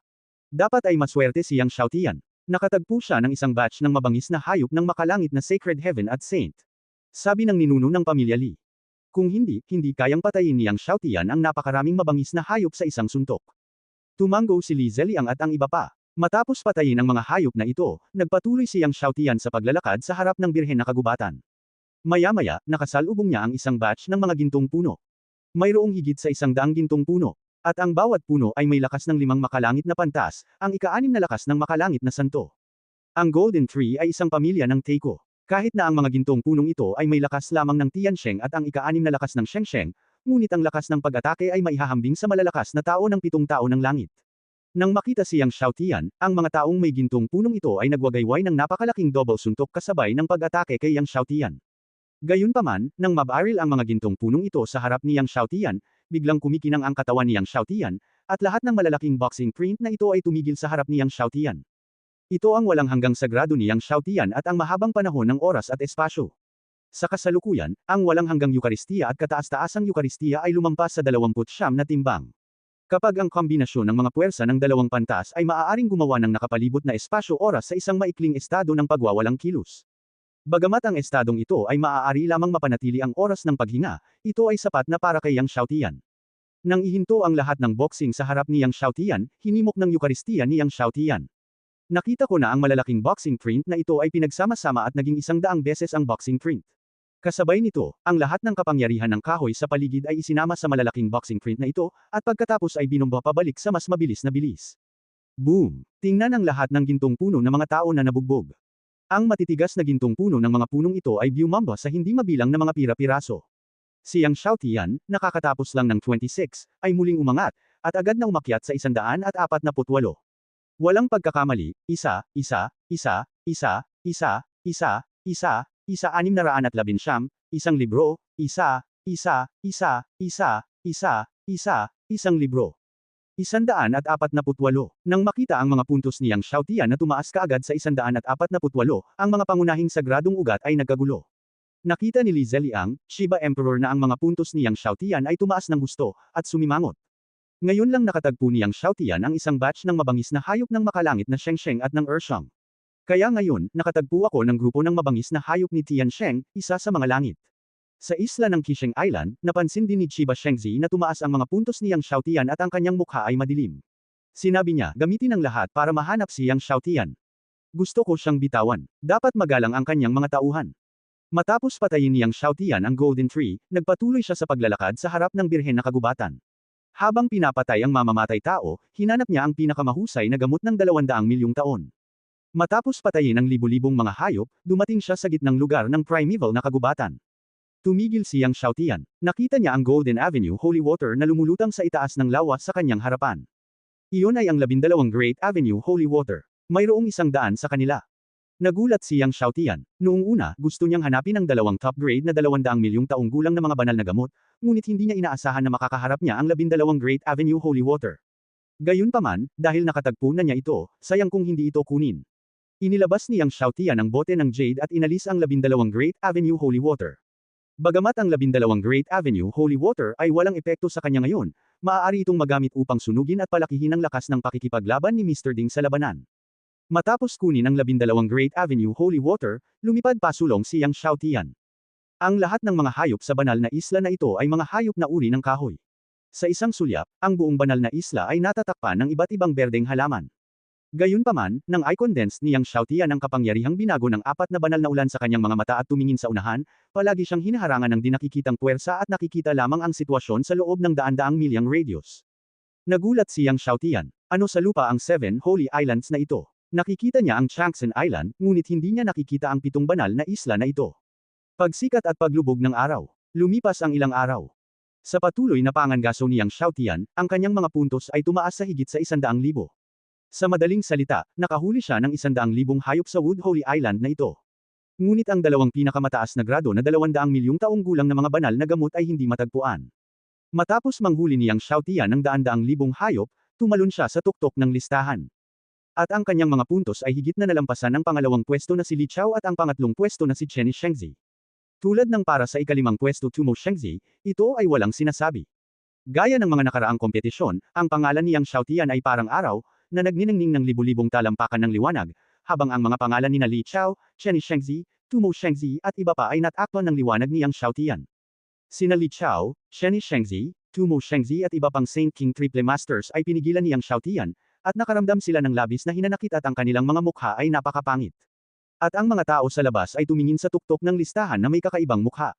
Dapat ay maswerte si Yang Xiaotian. Nakatagpo siya ng isang batch ng mabangis na hayop ng makalangit na Sacred Heaven at Saint. Sabi ng ninuno ng pamilya Li. Kung hindi kayang patayin ni Yang Xiaotian ang napakaraming mabangis na hayop sa isang suntok. Tumanggo si Li Zeliang at ang iba pa. Matapos patayin ang mga hayop na ito, nagpatuloy siyang Xiaotian sa paglalakad sa harap ng birhen na kagubatan. Maya-maya, nakasalubong niya ang isang batch ng mga gintong puno. Mayroong higit sa 100 gintong puno. At ang bawat puno ay may lakas ng 5 makalangit na pantas, ang ika-6 na lakas ng makalangit na santo. Ang Golden Tree ay isang pamilya ng Teiko. Kahit na ang mga gintong punong ito ay may lakas lamang ng Tiansheng at ang ika-6 na lakas ng Shengsheng, ngunit ang lakas ng pag-atake ay maihahambing sa malalakas na tao ng 7 tao ng langit. Nang makita siyang Xiaotian, ang mga taong may gintong punong ito ay nagwagayway ng napakalaking double suntok kasabay ng pag-atake kay Yang Xiaotian. Gayunpaman, nang mabaril ang mga gintong punong ito sa harap ni Yang Xiaotian, biglang kumikinang ang katawan ni Yang Xiaotian, at lahat ng malalaking boxing print na ito ay tumigil sa harap ni Yang Xiaotian. Ito ang walang hanggang sagrado ni Yang Xiaotian at ang mahabang panahon ng oras at espasyo. Sa kasalukuyan, ang walang hanggang Eukaristiya at kataas-taasang Eukaristiya ay lumampas sa 29 na timbang. Kapag ang kombinasyon ng mga puwersa ng dalawang pantas ay maaaring gumawa ng nakapalibot na espasyo-oras sa isang maikling estado ng pagwawalang kilos. Bagamat ang estadong ito ay maaari lamang mapanatili ang oras ng paghinga, ito ay sapat na para kay Yang Xiaotian. Nang ihinto ang lahat ng boxing sa harap ni Yang Xiaotian, hinimok ng Eukaristiya ni Yang Xiaotian. Nakita ko na ang malalaking boxing print na ito ay pinagsama-sama at naging 100 beses ang boxing print. Kasabay nito, ang lahat ng kapangyarihan ng kahoy sa paligid ay isinama sa malalaking boxing print na ito, at pagkatapos ay binomba pabalik sa mas mabilis na bilis. Boom! Tingnan ang lahat ng gintong puno ng mga tao na nabugbog. Ang matitigas na gintong puno ng mga punong ito ay bumamba sa hindi mabilang na mga pira-piraso. Si Yang Xiaotian, nakakatapos lang ng 26, ay muling umangat, at agad na umakyat sa 148. Walang pagkakamali, 611, isang libro, isang libro. 148. Nang makita ang mga puntos ni Yang Xiaotian na tumaas kaagad sa 148, ang mga pangunahing sagradong ugat ay nagkagulo. Nakita ni Li Zeliang, Shiba Emperor na ang mga puntos ni Yang Xiaotian ay tumaas ng husto, at sumimangot. Ngayon lang nakatagpo ni Yang Xiaotian ang isang batch ng mabangis na hayop ng makalangit na Shengsheng at ng Ershang. Kaya ngayon, nakatagpo ako ng grupo ng mabangis na hayop ni Tiansheng, isa sa mga langit. Sa isla ng Qisheng Island, napansin din ni Chiba Shengzi na tumaas ang mga puntos ni Yang Xiaotian at ang kanyang mukha ay madilim. Sinabi niya, gamitin ang lahat para mahanap si Yang Xiaotian. Gusto ko siyang bitawan. Dapat magalang ang kanyang mga tauhan. Matapos patayin ni Yang Xiaotian ang Golden Tree, nagpatuloy siya sa paglalakad sa harap ng birhen na kagubatan. Habang pinapatay ang mamamatay tao, hinanap niya ang pinakamahusay na gamot ng 200 milyong taon. Matapos patayin ang libu-libong mga hayop, dumating siya sa gitnang lugar ng primeval na kagubatan. Tumigil si Yang Xiaotian. Nakita niya ang Golden Avenue Holy Water na lumulutang sa itaas ng lawa sa kanyang harapan. Iyon ay ang 12 Great Avenue Holy Water. Mayroong 100 sa kanila. Nagulat si Yang Xiaotian. Noong una, gusto niyang hanapin ang 2 top grade na 200 milyong taong gulang na mga banal na gamot, ngunit hindi niya inaasahan na makakaharap niya ang 12 Great Avenue Holy Water. Gayunpaman, dahil nakatagpo na niya ito, sayang kung hindi ito kunin. Inilabas ni Yang Xiaotian ang bote ng jade at inalis ang 12 Great Avenue Holy Water. Bagamat ang 12 Great Avenue Holy Water ay walang epekto sa kanya ngayon, maaari itong magamit upang sunugin at palakihin ang lakas ng pakikipaglaban ni Mr. Ding sa labanan. Matapos kunin ang 12 Great Avenue Holy Water, lumipad pasulong si Yang Xiaotian. Ang lahat ng mga hayop sa banal na isla na ito ay mga hayop na uri ng kahoy. Sa isang sulyap, ang buong banal na isla ay natatakpan ng iba't ibang berdeng halaman. Gayunpaman, nang i-condense ni Yang Xiaotian ang kapangyarihang binago ng 4 na banal na ulan sa kanyang mga mata at tumingin sa unahan, palagi siyang hinaharangan ng di nakikitang puwersa at nakikita lamang ang sitwasyon sa loob ng daan-daang milyang radius. Nagulat si Yang Xiaotian. Ano sa lupa ang 7 Holy Islands na ito? Nakikita niya ang Changsan Island, ngunit hindi niya nakikita ang 7 banal na isla na ito. Pagsikat at paglubog ng araw. Lumipas ang ilang araw. Sa patuloy na pangangaso ni Yang Xiaotian, ang kanyang mga puntos ay tumaas sa higit sa 100,000. Sa madaling salita, nakahuli siya ng 100,000 hayop sa Wood Holy Island na ito. Ngunit ang dalawang pinakamataas na grado na 200 milyong taong gulang na mga banal na gamot ay hindi matagpuan. Matapos manghuli ni Yang Xiaotian ng 100,000 hayop, tumalon siya sa tuktok ng listahan. At ang kanyang mga puntos ay higit na nalampasan ng pangalawang pwesto na si Li Chao at ang pangatlong pwesto na si Chen Shengzi. Tulad ng para sa ikalimang pwesto Tumo Shengzi, ito ay walang sinasabi. Gaya ng mga nakaraang kompetisyon, ang pangalan ni Yang Xiaotian ay parang araw, na nagniningning ng libu-libong talampakan ng liwanag, habang ang mga pangalan ni Li Chao, Chen Shengzi, Tumo Shengzi at iba pa ay natakpan ng liwanag ni Yang Xiaotian. Sina Li Chao, Chen Shengzi, Tumo Shengzi at iba pang Saint King Triple Masters ay pinigilan ni Yang Xiaotian, at nakaramdam sila ng labis na hinanakit at ang kanilang mga mukha ay napakapangit. At ang mga tao sa labas ay tumingin sa tuktok ng listahan na may kakaibang mukha.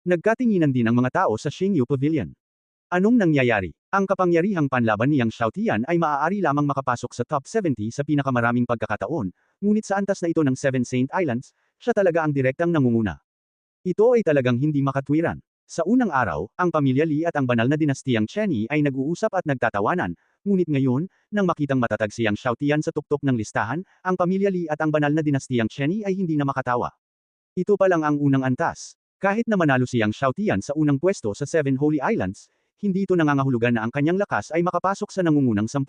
Nagkatinginan din ang mga tao sa Xingyu Pavilion. Anong nangyayari? Ang kapangyarihang panlaban ni Yang Xiaotian ay maaari lamang makapasok sa top 70 sa pinakamaraming pagkakataon, ngunit sa antas na ito ng Seven Saint Islands, siya talaga ang direktang nangunguna. Ito ay talagang hindi makatwiran. Sa unang araw, ang pamilya Li at ang banal na dinastiyang Chenyi ay nag-uusap at nagtatawanan, ngunit ngayon, nang makitang matatag si Yang Xiaotian sa tuktok ng listahan, ang pamilya Li at ang banal na dinastiyang Chenyi ay hindi na makatawa. Ito pa lang ang unang antas. Kahit na manalo si Yang Xiaotian sa unang pwesto sa Seven Holy Islands, hindi ito nangangahulugan na ang kanyang lakas ay makapasok sa nangungunang 10.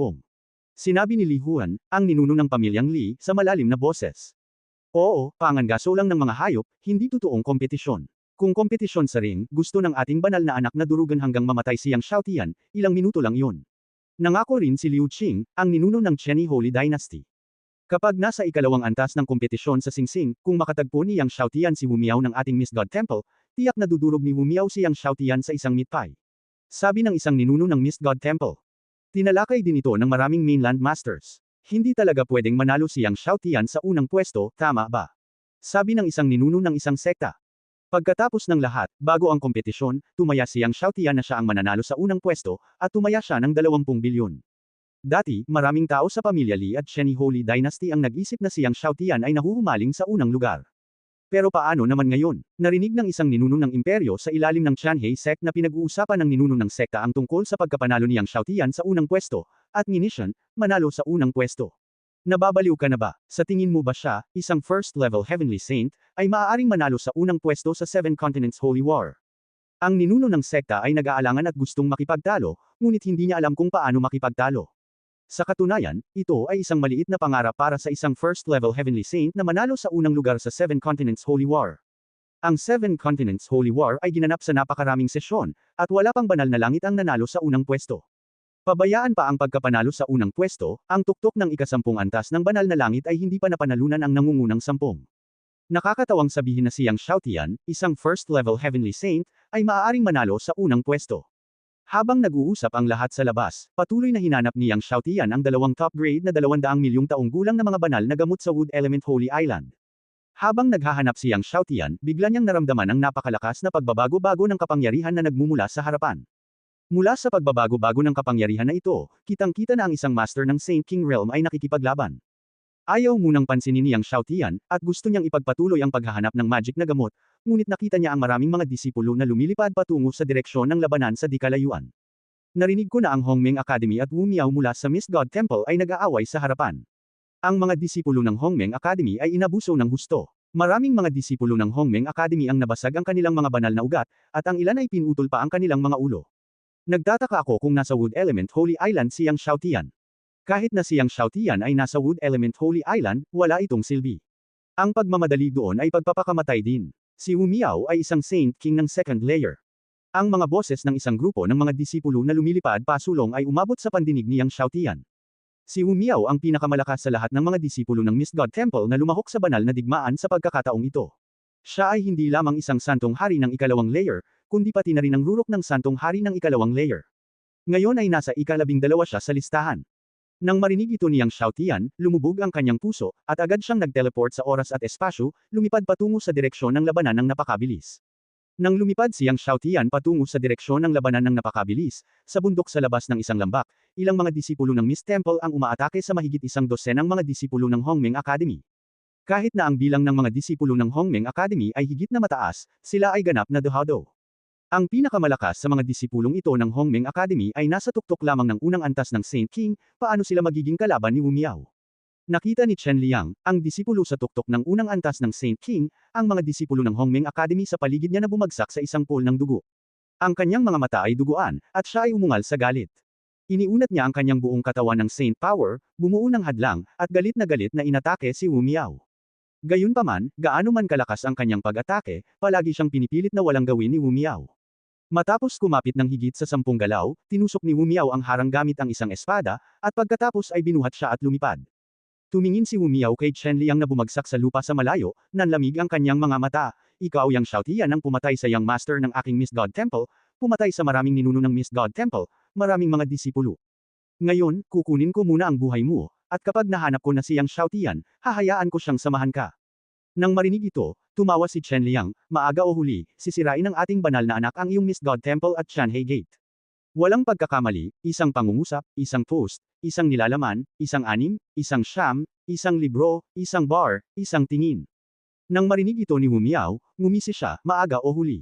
Sinabi ni Li Huan, ang ninuno ng pamilyang Li, sa malalim na boses. Oo, pangangaso lang ng mga hayop, hindi totoong kompetisyon. Kung kompetisyon sa ring, gusto ng ating banal na anak na durugan hanggang mamatay si Yang Xiaotian, ilang minuto lang yun. Nangako rin si Liu Qing, ang ninuno ng Chenyi Holy Dynasty. Kapag nasa ikalawang antas ng kompetisyon sa Sing Sing, kung makatagpo ni Yang Xiaotian si Wu Miao ng ating Miss God Temple, tiyak na dudurog ni Wu Miao si Yang Xiaotian sa isang meat pie. Sabi ng isang ninuno ng Miss God Temple. Tinalakay din ito ng maraming mainland masters. Hindi talaga pwedeng manalo si Yang Xiaotian sa unang pwesto, tama ba? Sabi ng isang ninuno ng isang sekta. Pagkatapos ng lahat, bago ang kompetisyon, tumaya si Yang Xiaotian na siya ang mananalo sa unang pwesto, at tumaya siya ng 20 bilyon. Dati, maraming tao sa pamilya Li at Chenyi Holy Dynasty ang nag-isip na si Yang Xiaotian ay nahuhumaling sa unang lugar. Pero paano naman ngayon? Narinig ng isang ninuno ng imperyo sa ilalim ng Chanhe sect na pinag-uusapan ng ninuno ng sekta ang tungkol sa pagkapanalo ni Yang Xiaotian sa unang pwesto, at Nishan, manalo sa unang pwesto. Nababaliw ka na ba? Sa tingin mo ba siya, isang first-level heavenly saint, ay maaaring manalo sa unang pwesto sa Seven Continents Holy War? Ang ninuno ng sekta ay nag-aalangan at gustong makipagtalo, ngunit hindi niya alam kung paano makipagtalo. Sa katunayan, ito ay isang maliit na pangarap para sa isang first-level heavenly saint na manalo sa unang lugar sa Seven Continents Holy War. Ang Seven Continents Holy War ay ginanap sa napakaraming sesyon, at wala pang banal na langit ang nanalo sa unang pwesto. Pabayaan pa ang pagkapanalo sa unang pwesto, ang tuktok ng ika-10 antas ng banal na langit ay hindi pa napanalunan ang nangungunang 10. Nakakatawang sabihin na si Yang Xiaotian, isang first-level heavenly saint, ay maaaring manalo sa unang pwesto. Habang nag-uusap ang lahat sa labas, patuloy na hinanap ni Yang Xiaotian ang dalawang top-grade na 200 milyong taong gulang na mga banal na gamot sa Wood Element Holy Island. Habang naghahanap si Yang Xiaotian, bigla niyang naramdaman ang napakalakas na pagbabago-bago ng kapangyarihan na nagmumula sa harapan. Mula sa pagbabago-bago ng kapangyarihan na ito, kitang-kita na ang isang master ng Saint King Realm ay nakikipaglaban. Ayaw munang pansinin ni Yang Xiaotian, at gusto niyang ipagpatuloy ang paghahanap ng magic na gamot, ngunit nakita niya ang maraming mga disipulo na lumilipad patungo sa direksyon ng labanan sa di-kalayuan. Narinig ko na ang Hongmeng Academy at Wu Miao mula sa Miss God Temple ay nag-aaway sa harapan. Ang mga disipulo ng Hongmeng Academy ay inabuso ng husto. Maraming mga disipulo ng Hongmeng Academy ang nabasag ang kanilang mga banal na ugat, at ang ilan ay pinutol pa ang kanilang mga ulo. Nagtataka ako kung nasa Wood Element Holy Island si Yang Xiaotian. Kahit na si Yang Xiaotian ay nasa Wood Element Holy Island, wala itong silbi. Ang pagmamadali doon ay pagpapakamatay din. Si Wu Miao ay isang Saint King ng second layer. Ang mga boses ng isang grupo ng mga disipulo na lumilipad pasulong ay umabot sa pandinig ni Yang Xiaotian. Si Wu Miao ang pinakamalakas sa lahat ng mga disipulo ng Miss God Temple na lumahok sa banal na digmaan sa pagkakataong ito. Siya ay hindi lamang isang santong hari ng ikalawang layer, kundi pati na rin ang rurok ng santong hari ng ikalawang layer. Ngayon ay nasa ika-12 siya sa listahan. Nang marinig ito ni Yang Xiaotian, lumubog ang kanyang puso, at agad siyang nag-teleport sa oras at espasyo, lumipad patungo sa direksyon ng labanan ng napakabilis. Nang lumipad si Yang Xiaotian patungo sa direksyon ng labanan ng napakabilis, sa bundok sa labas ng isang lambak, ilang mga disipulo ng Miss Temple ang umaatake sa mahigit 100 ng mga disipulo ng Hongmeng Academy. Kahit na ang bilang ng mga disipulo ng Hongmeng Academy ay higit na mataas, sila ay ganap na dehado. Ang pinakamalakas sa mga disipulong ito ng Hongmeng Academy ay nasa tuktok lamang ng unang antas ng Saint King, paano sila magiging kalaban ni Wu Miao. Nakita ni Chen Liang, ang disipulo sa tuktok ng unang antas ng Saint King, ang mga disipulo ng Hongmeng Academy sa paligid niya na bumagsak sa isang pool ng dugo. Ang kanyang mga mata ay duguan, at siya ay umungal sa galit. Iniunat niya ang kanyang buong katawan ng Saint Power, bumuo ng hadlang, at galit na inatake si Wu Miao. Gayunpaman, gaano man kalakas ang kanyang pag-atake, palagi siyang pinipilit na walang gawin ni Wu Miao. Matapos kumapit ng higit sa 10 galaw, tinusok ni Wu Miao ang harang gamit ang isang espada, at pagkatapos ay binuhat siya at lumipad. Tumingin si Wu Miao kay Chen Liang na bumagsak sa lupa sa malayo, nanlamig ang kanyang mga mata. Ikaw Yang Xiaotian ang pumatay sa Young Master ng aking Miss God Temple, pumatay sa maraming ninuno ng Miss God Temple, maraming mga disipulo. Ngayon, kukunin ko muna ang buhay mo, at kapag nahanap ko na siyang Xiaotian, hahayaan ko siyang samahan ka. Nang marinig ito, tumawa si Chen Liang, maaga o huli, sisirain ng ating banal na anak ang iyong Mist God Temple at Tianhe Gate. Walang pagkakamali, isang pangungusap, isang post, isang nilalaman, isang anim, isang siyam, isang libro, isang bar, isang tingin. Nang marinig ito ni Wu Miao, ngumisi siya, maaga o huli.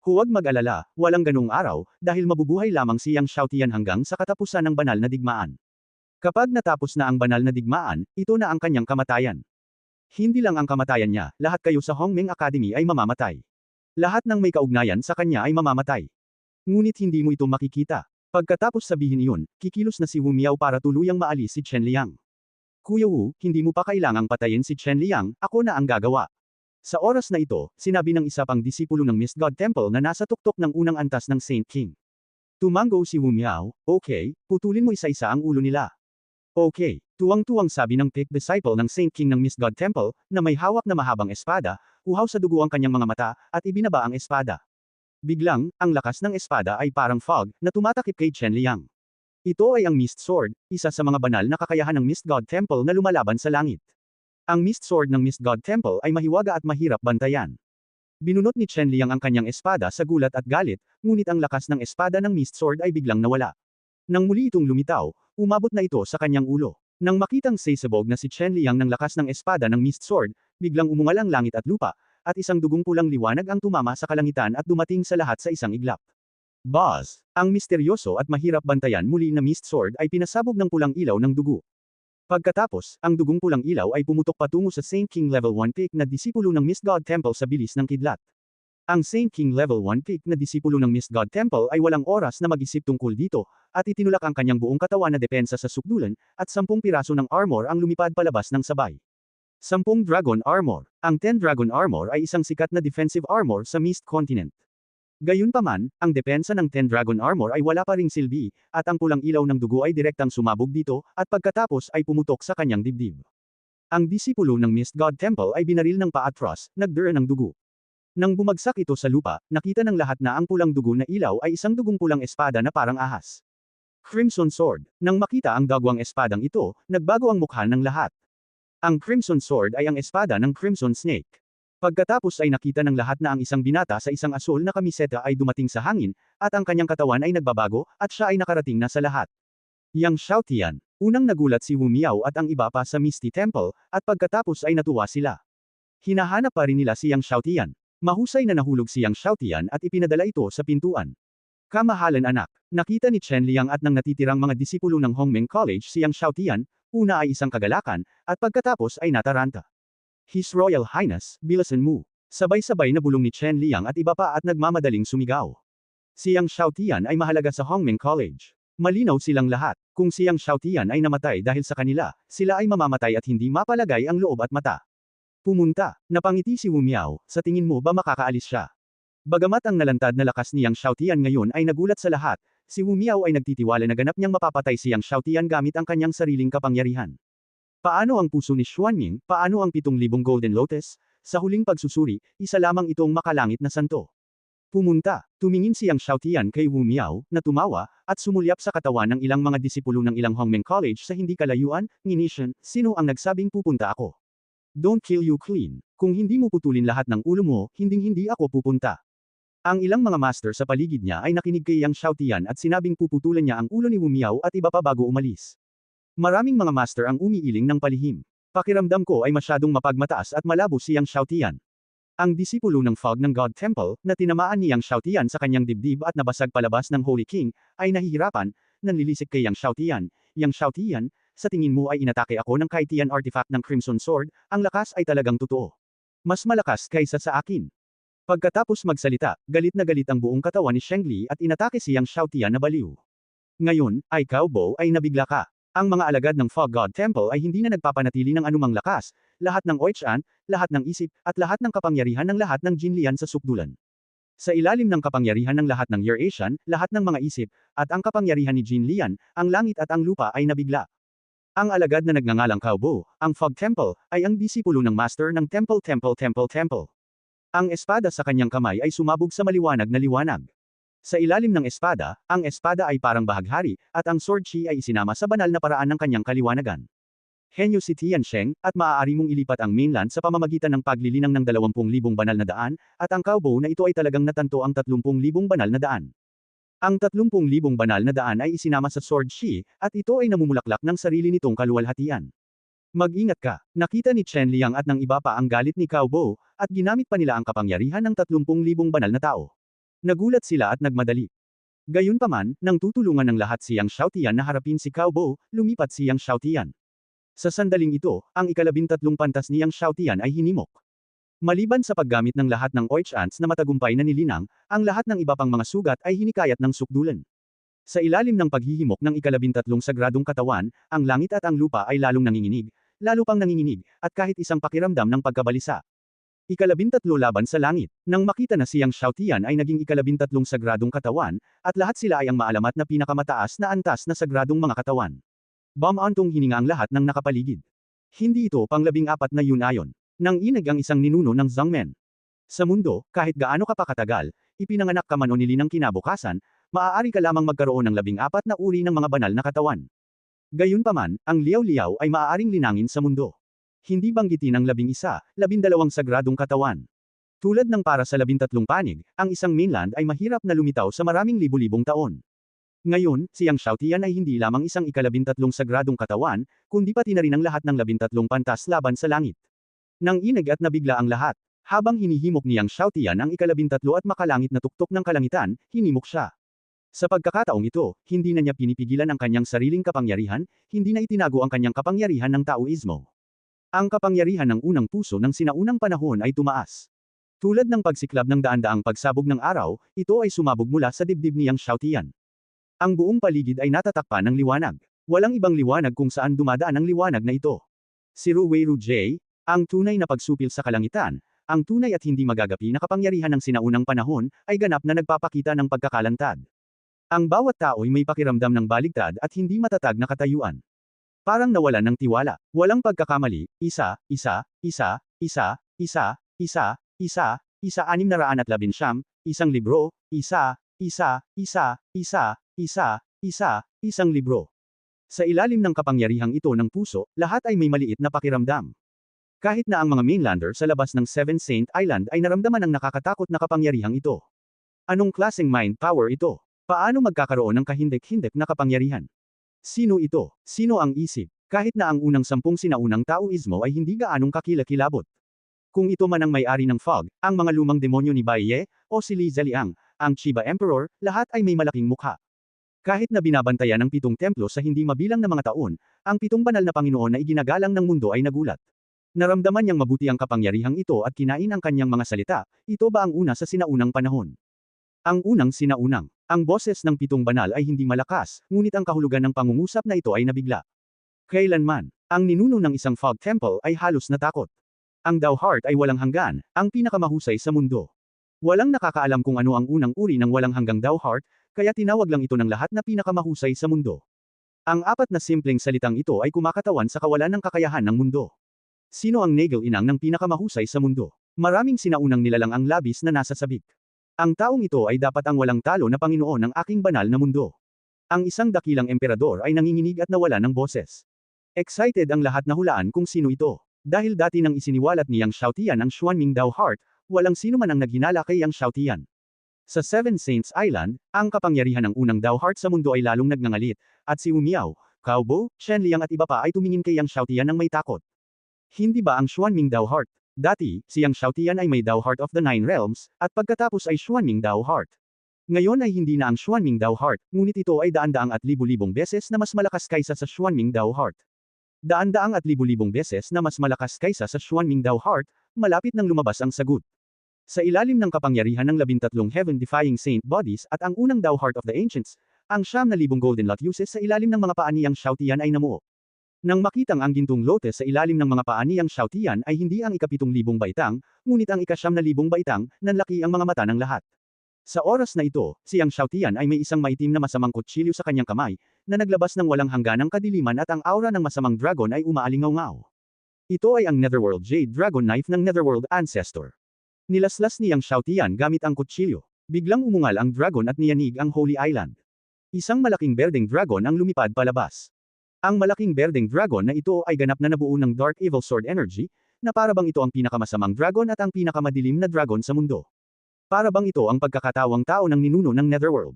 Huwag mag-alala, walang ganung araw, dahil mabubuhay lamang siyang Xiaotian hanggang sa katapusan ng banal na digmaan. Kapag natapos na ang banal na digmaan, ito na ang kanyang kamatayan. Hindi lang ang kamatayan niya, lahat kayo sa Hongmeng Academy ay mamamatay. Lahat ng may kaugnayan sa kanya ay mamamatay. Ngunit hindi mo ito makikita. Pagkatapos sabihin iyon, kikilos na si Wu Miao para tuluyang maalis si Chen Liang. Kuya Wu, hindi mo pa kailangang patayin si Chen Liang, ako na ang gagawa. Sa oras na ito, sinabi ng isa pang disipulo ng Mist God Temple na nasa tuktok ng unang antas ng Saint King. Tumango si Wu Miao, okay, putulin mo isa-isa ang ulo nila. Okay, tuwang-tuwang sabi ng Pick Disciple ng Saint King ng Mist God Temple, na may hawak na mahabang espada, uhaw sa dugo ang kanyang mga mata, at ibinaba ang espada. Biglang, ang lakas ng espada ay parang fog, na tumatakip kay Chen Liang. Ito ay ang Mist Sword, isa sa mga banal na kakayahan ng Mist God Temple na lumalaban sa langit. Ang Mist Sword ng Mist God Temple ay mahiwaga at mahirap bantayan. Binunot ni Chen Liang ang kanyang espada sa gulat at galit, ngunit ang lakas ng espada ng Mist Sword ay biglang nawala. Nang muli itong lumitaw, umabot na ito sa kanyang ulo. Nang makitang sasabog na si Chen Liang ng lakas ng espada ng Mist Sword, biglang umungal ang langit at lupa, at isang dugong pulang liwanag ang tumama sa kalangitan at dumating sa lahat sa isang iglap. Buzz! Ang misteryoso at mahirap bantayan muli na Mist Sword ay pinasabog ng pulang ilaw ng dugo. Pagkatapos, ang dugong pulang ilaw ay pumutok patungo sa Saint King Level 1 Peak na disipulo ng Mist God Temple sa bilis ng kidlat. Ang Saint King Level 1 Peak na disipulo ng Mist God Temple ay walang oras na mag-isip tungkol dito, at itinulak ang kanyang buong katawan na depensa sa sukdulan, at 10 piraso ng armor ang lumipad palabas ng sabay. 10 Dragon Armor. Ang 10 Dragon Armor ay isang sikat na defensive armor sa Mist Continent. Gayunpaman, ang depensa ng 10 Dragon Armor ay wala pa ring silbi, at ang pulang ilaw ng dugo ay direktang sumabog dito, at pagkatapos ay pumutok sa kanyang dibdib. Ang disipulo ng Mist God Temple ay binaril ng paatras, nagdura ng dugo. Nang bumagsak ito sa lupa, nakita ng lahat na ang pulang dugo na ilaw ay isang dugong pulang espada na parang ahas. Crimson Sword. Nang makita ang dagwang espadang ito, nagbago ang mukha ng lahat. Ang Crimson Sword ay ang espada ng Crimson Snake. Pagkatapos ay nakita ng lahat na ang isang binata sa isang asul na kamiseta ay dumating sa hangin, at ang kanyang katawan ay nagbabago, at siya ay nakarating na sa lahat. Yang Xiaotian. Unang nagulat si Wu Miao at ang iba pa sa Misty Temple, at pagkatapos ay natuwa sila. Hinahanap pa rin nila si Yang Xiaotian. Mahusay na nahulog si Yang Xiaotian at ipinadala ito sa pintuan. Kamahalan anak. Nakita ni Chen Liang at ng natitirang mga disipulo ng Hongmeng College si Yang Xiaotian, una ay isang kagalakan, at pagkatapos ay nataranta. His Royal Highness, bilasan mo. Sabay-sabay na bulong ni Chen Liang at iba pa at nagmamadaling sumigaw. Si Yang Xiaotian ay mahalaga sa Hongmeng College. Malinaw silang lahat. Kung si Yang Xiaotian ay namatay dahil sa kanila, sila ay mamamatay at hindi mapalagay ang loob at mata. Pumunta. Napangiti si Wu Miao, sa tingin mo ba makakaalis siya? Bagamat ang nalantad na lakas ni Yang Xiaotian ngayon ay nagulat sa lahat, si Wu Miao ay nagtitiwala na ganap niyang mapapatay si Yang Xiaotian gamit ang kanyang sariling kapangyarihan. Paano ang puso ni Xuanming, paano ang 7,000 Golden Lotus? Sa huling pagsusuri, isa lamang itong makalangit na santo. Pumunta. Tumingin si Yang Xiaotian kay Wu Miao, na tumawa, at sumulyap sa katawan ng ilang mga disipulo ng ilang Hongmeng College sa hindi kalayuan, nginisyon, sino ang nagsabing pupunta ako? Don't kill you clean. Kung hindi mo putulin lahat ng ulo mo, hinding-hindi ako pupunta. Ang ilang mga master sa paligid niya ay nakinig kay Yang Xiaotian at sinabing puputulan niya ang ulo ni Wu Miao at iba pa bago umalis. Maraming mga master ang umiiling ng palihim. Pakiramdam ko ay masyadong mapagmataas at malabo si Yang Xiaotian. Ang disipulo ng Fog ng God Temple, na tinamaan ni Yang Xiaotian sa kanyang dibdib at nabasag palabas ng Holy King, ay nahihirapan, nanlilisik kay Yang Xiaotian. Yang Xiaotian, sa tingin mo ay inatake ako ng Kaitian artifact ng Crimson Sword, ang lakas ay talagang totoo. Mas malakas kaysa sa akin. Pagkatapos magsalita, galit na galit ang buong katawan ni Shengli at inatake si Yang Xiaotian na baliw. Ngayon, ay Cao ay nabigla ka. Ang mga alagad ng Fog God Temple ay hindi na nagpapanatili ng anumang lakas, lahat ng Oichan, lahat ng isip, at lahat ng kapangyarihan ng lahat ng Jinlian sa sukdulan. Sa ilalim ng kapangyarihan ng lahat ng Eurasian, lahat ng mga isip, at ang kapangyarihan ni Jinlian, ang langit at ang lupa ay nabigla. Ang alagad na nagngangalang Cao, ang Fog Temple, ay ang disipulo ng Master ng Temple. Ang espada sa kanyang kamay ay sumabog sa maliwanag na liwanag. Sa ilalim ng espada, ang espada ay parang bahaghari, at ang sword chi ay isinama sa banal na paraan ng kanyang kaliwanagan. Henyo si Tiansheng, at maaari mong ilipat ang mainland sa pamamagitan ng paglilinang ng 20,000 banal na daan, at ang Kaobo na ito ay talagang natanto ang 30,000 banal na daan. Ang 30,000 banal na daan ay isinama sa sword chi, at ito ay namumulaklak ng sarili nitong kaluwalhatian. Mag-ingat ka, nakita ni Chen Liang at ng iba pa ang galit ni Kaobo, at ginamit pa nila ang kapangyarihan ng 30,000 banal na tao. Nagulat sila at nagmadali. Gayunpaman, nang tutulungan ng lahat si Yang Xiaotian na harapin si Kaobo, lumipat si Yang Xiaotian. Sa sandaling ito, ang ika-13 pantas ni Yang Xiaotian ay hinimok. Maliban sa paggamit ng lahat ng oichants na matagumpay na nilinang, ang lahat ng iba pang mga sugat ay hinikayat ng sukdulan. Sa ilalim ng paghihimok ng ika-13 sagradong katawan, ang langit at ang lupa ay lalong nanginginig, lalo pang nanginginig, at kahit isang pakiramdam ng pagkabalisa. Ika-13 laban sa langit. Nang makita na si Yang Xiaotian ay naging ika-13 sagradong katawan, at lahat sila ay ang maalamat na pinakamataas na antas na sagradong mga katawan. Bumantong hininga ang lahat ng nakapaligid. Hindi ito pang 14 na yun ayon. Nang inag ang isang ninuno ng Zhangmen. Sa mundo, kahit gaano ka pa katagal, ipinanganak ka man o nilinang kinabukasan, maaari ka lamang magkaroon ng 14 na uri ng mga banal na katawan. Gayunpaman, ang liyaw-liyaw ay maaaring linangin sa mundo. Hindi banggitin ang 11, 12 sagradong katawan. Tulad ng para sa 13 panig, ang isang mainland ay mahirap na lumitaw sa maraming libu-libong taon. Ngayon, si Yang Xiaotian ay hindi lamang isang ika-13 sagradong katawan, kundi pati na rin ang lahat ng 13 pantas laban sa langit. Nang inag at nabigla ang lahat, habang hinihimok ni Yang Xiaotian ang ika-13 at makalangit na tuktok ng kalangitan, hinimok siya. Sa pagkakataong ito, hindi na niya pinipigilan ang kanyang sariling kapangyarihan, hindi na itinago ang kanyang kapangyarihan ng Taoismo. Ang kapangyarihan ng unang puso ng sinaunang panahon ay tumaas. Tulad ng pagsiklab ng daan-daang pagsabog ng araw, ito ay sumabog mula sa dibdib ni Yang Xiaotian. Ang buong paligid ay natatakpan ng liwanag. Walang ibang liwanag kung saan dumadaan ang liwanag na ito. Si Ruwei Rujie, ang tunay na pagsupil sa kalangitan, ang tunay at hindi magagapi na kapangyarihan ng sinaunang panahon, ay ganap na nagpapakita ng pagkakalantad. Ang bawat tao'y may pakiramdam ng baligtad at hindi matatag na katayuan. Parang nawalan ng tiwala. Walang pagkakamali, 611, isang libro, isang libro. Sa ilalim ng kapangyarihang ito ng puso, lahat ay may maliit na pakiramdam. Kahit na ang mga mainlander sa labas ng Seven Saint Island ay naramdaman ang nakakatakot na kapangyarihang ito. Anong klaseng mind power ito? Paano magkakaroon ng kahindik-hindik na kapangyarihan? Sino ito? Sino ang isip? Kahit na ang unang 10 sinaunang Taoismo ay hindi gaanong kakilakilabot. Kung ito man ang may-ari ng fog, ang mga lumang demonyo ni Bai Ye, o si Li Zeliang, ang Chiba Emperor, lahat ay may malaking mukha. Kahit na binabantayan ng 7 templo sa hindi mabilang na mga taon, ang 7 banal na Panginoon na iginagalang ng mundo ay nagulat. Naramdaman niyang mabuti ang kapangyarihang ito at kinain ang kanyang mga salita, ito ba ang una sa sinaunang panahon? Ang unang sinaunang. Ang boses ng 7 banal ay hindi malakas, ngunit ang kahulugan ng pangungusap na ito ay nabigla. Kailanman, ang ninuno ng isang fog temple ay halos natakot. Ang Dao Heart ay walang hanggan, ang pinakamahusay sa mundo. Walang nakakaalam kung ano ang unang uri ng walang hanggang Dao Heart, kaya tinawag lang ito ng lahat na pinakamahusay sa mundo. Ang 4 na simpleng salitang ito ay kumakatawan sa kawalan ng kakayahan ng mundo. Sino ang Nagel Inang ng pinakamahusay sa mundo? Maraming sinaunang nilalang ang labis na nasa sabik. Ang taong ito ay dapat ang walang talo na Panginoon ng aking banal na mundo. Ang isang dakilang emperador ay nanginginig at nawala ng boses. Excited ang lahat na hulaan kung sino ito. Dahil dati nang isiniwalat ni Yang Xiaotian ang Xuanming Dao Heart, walang sino man ang naghinala kay Yang Xiaotian. Sa Seven Saints Island, ang kapangyarihan ng unang Dao Heart sa mundo ay lalong nagngangalit, at si Umiao, Kaobo, Chen Liang at iba pa ay tumingin kay Yang Xiaotian ng may takot. Hindi ba ang Xuanming Dao Heart? Dati, si Yang Xiaotian ay may Dao Heart of the Nine Realms, at pagkatapos ay Xuanming Dao Heart. Ngayon ay hindi na ang Xuanming Dao Heart, ngunit ito ay daan-daang at libu-libong beses na mas malakas kaysa sa Xuanming Dao Heart. Daan-daang at libu-libong beses na mas malakas kaysa sa Xuanming Dao Heart, malapit nang lumabas ang sagot. Sa ilalim ng kapangyarihan ng 13 heaven-defying saint bodies at ang unang Dao Heart of the Ancients, ang 9,000 golden lotuses sa ilalim ng mga paa ni Yang Xiaotian ay namuo. Nang makitang ang gintong lotus sa ilalim ng mga paa ni Yang Xiaotian ay hindi ang ika-7,000 baitang, ngunit ang ika-9,000 baitang, nanlaki ang mga mata ng lahat. Sa oras na ito, si Yang Xiaotian ay may isang maitim na masamang kutsilyo sa kanyang kamay, na naglabas ng walang hangganang kadiliman at ang aura ng masamang dragon ay umaalingaw-ngaw. Ito ay ang Netherworld Jade Dragon Knife ng Netherworld Ancestor. Nilaslas ni Yang Xiaotian gamit ang kutsilyo. Biglang umungal ang dragon at niyanig ang Holy Island. Isang malaking berdeng dragon ang lumipad palabas. Ang malaking berdeng dragon na ito ay ganap na nabuo ng Dark Evil Sword Energy, na para bang ito ang pinakamasamang dragon at ang pinakamadilim na dragon sa mundo. Para bang ito ang pagkakatawang tao ng ninuno ng Netherworld.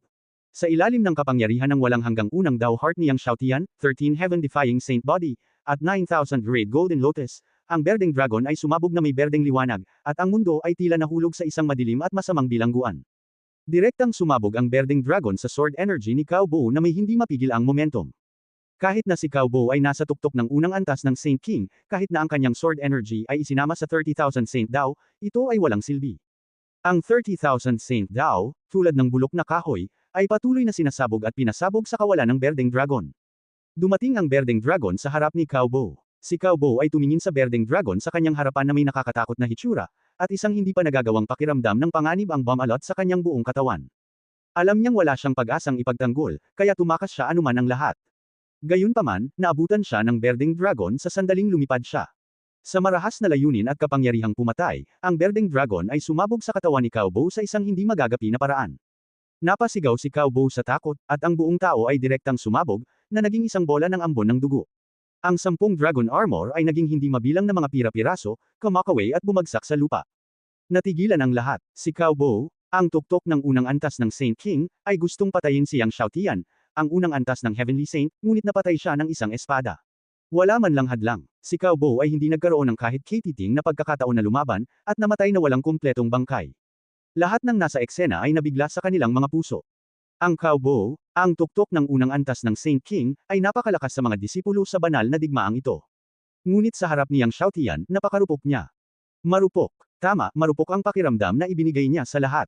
Sa ilalim ng kapangyarihan ng walang hanggang unang Dao Heart niyang Xiaotian, 13 Heaven-defying Saint Body, at 9,000 Great Golden Lotus, ang berdeng dragon ay sumabog na may berdeng liwanag, at ang mundo ay tila nahulog sa isang madilim at masamang bilangguan. Direktang sumabog ang berdeng dragon sa sword energy ni Cao Bo na may hindi mapigil ang momentum. Kahit na si Cao Bo ay nasa tuktok ng unang antas ng Saint King, kahit na ang kanyang sword energy ay isinama sa 30,000 Saint Dao, ito ay walang silbi. Ang 30,000 Saint Dao, tulad ng bulok na kahoy, ay patuloy na sinasabog at pinasabog sa kawalan ng berdeng dragon. Dumating ang berdeng dragon sa harap ni Cao Bo. Si Cao Bo ay tumingin sa berdeng dragon sa kanyang harapan na may nakakatakot na hitsura, at isang hindi pa nagagawang pakiramdam ng panganib ang bomb-alot sa kanyang buong katawan. Alam niyang wala siyang pag-asang ipagtanggol, kaya tumakas siya anuman ang lahat. Gayunpaman, naabutan siya ng berdeng dragon sa sandaling lumipad siya. Sa marahas na layunin at kapangyarihang pumatay, ang berdeng dragon ay sumabog sa katawan ni Cao Bo sa isang hindi magagapi na paraan. Napasigaw si Cao Bo sa takot, at ang buong tao ay direktang sumabog, na naging isang bola ng ambon ng dugo. Ang 10 dragon armor ay naging hindi mabilang na mga pira-piraso, kumakaway at bumagsak sa lupa. Natigilan ang lahat. Si Cao Bo, ang tuktok ng unang antas ng Saint King, ay gustong patayin si Yang Xiaotian, ang unang antas ng Heavenly Saint, ngunit napatay siya ng isang espada. Wala man lang hadlang. Si Cao Bo ay hindi nagkaroon ng kahit katiting na pagkakataon na lumaban, at namatay na walang kumpletong bangkay. Lahat ng nasa eksena ay nabigla sa kanilang mga puso. Ang Cao Bo, ang tuktok ng unang antas ng Saint King, ay napakalakas sa mga disipulo sa banal na digmaang ito. Ngunit sa harap ni Yang Xiaotian, napakarupok niya. Marupok. Tama, marupok ang pakiramdam na ibinigay niya sa lahat.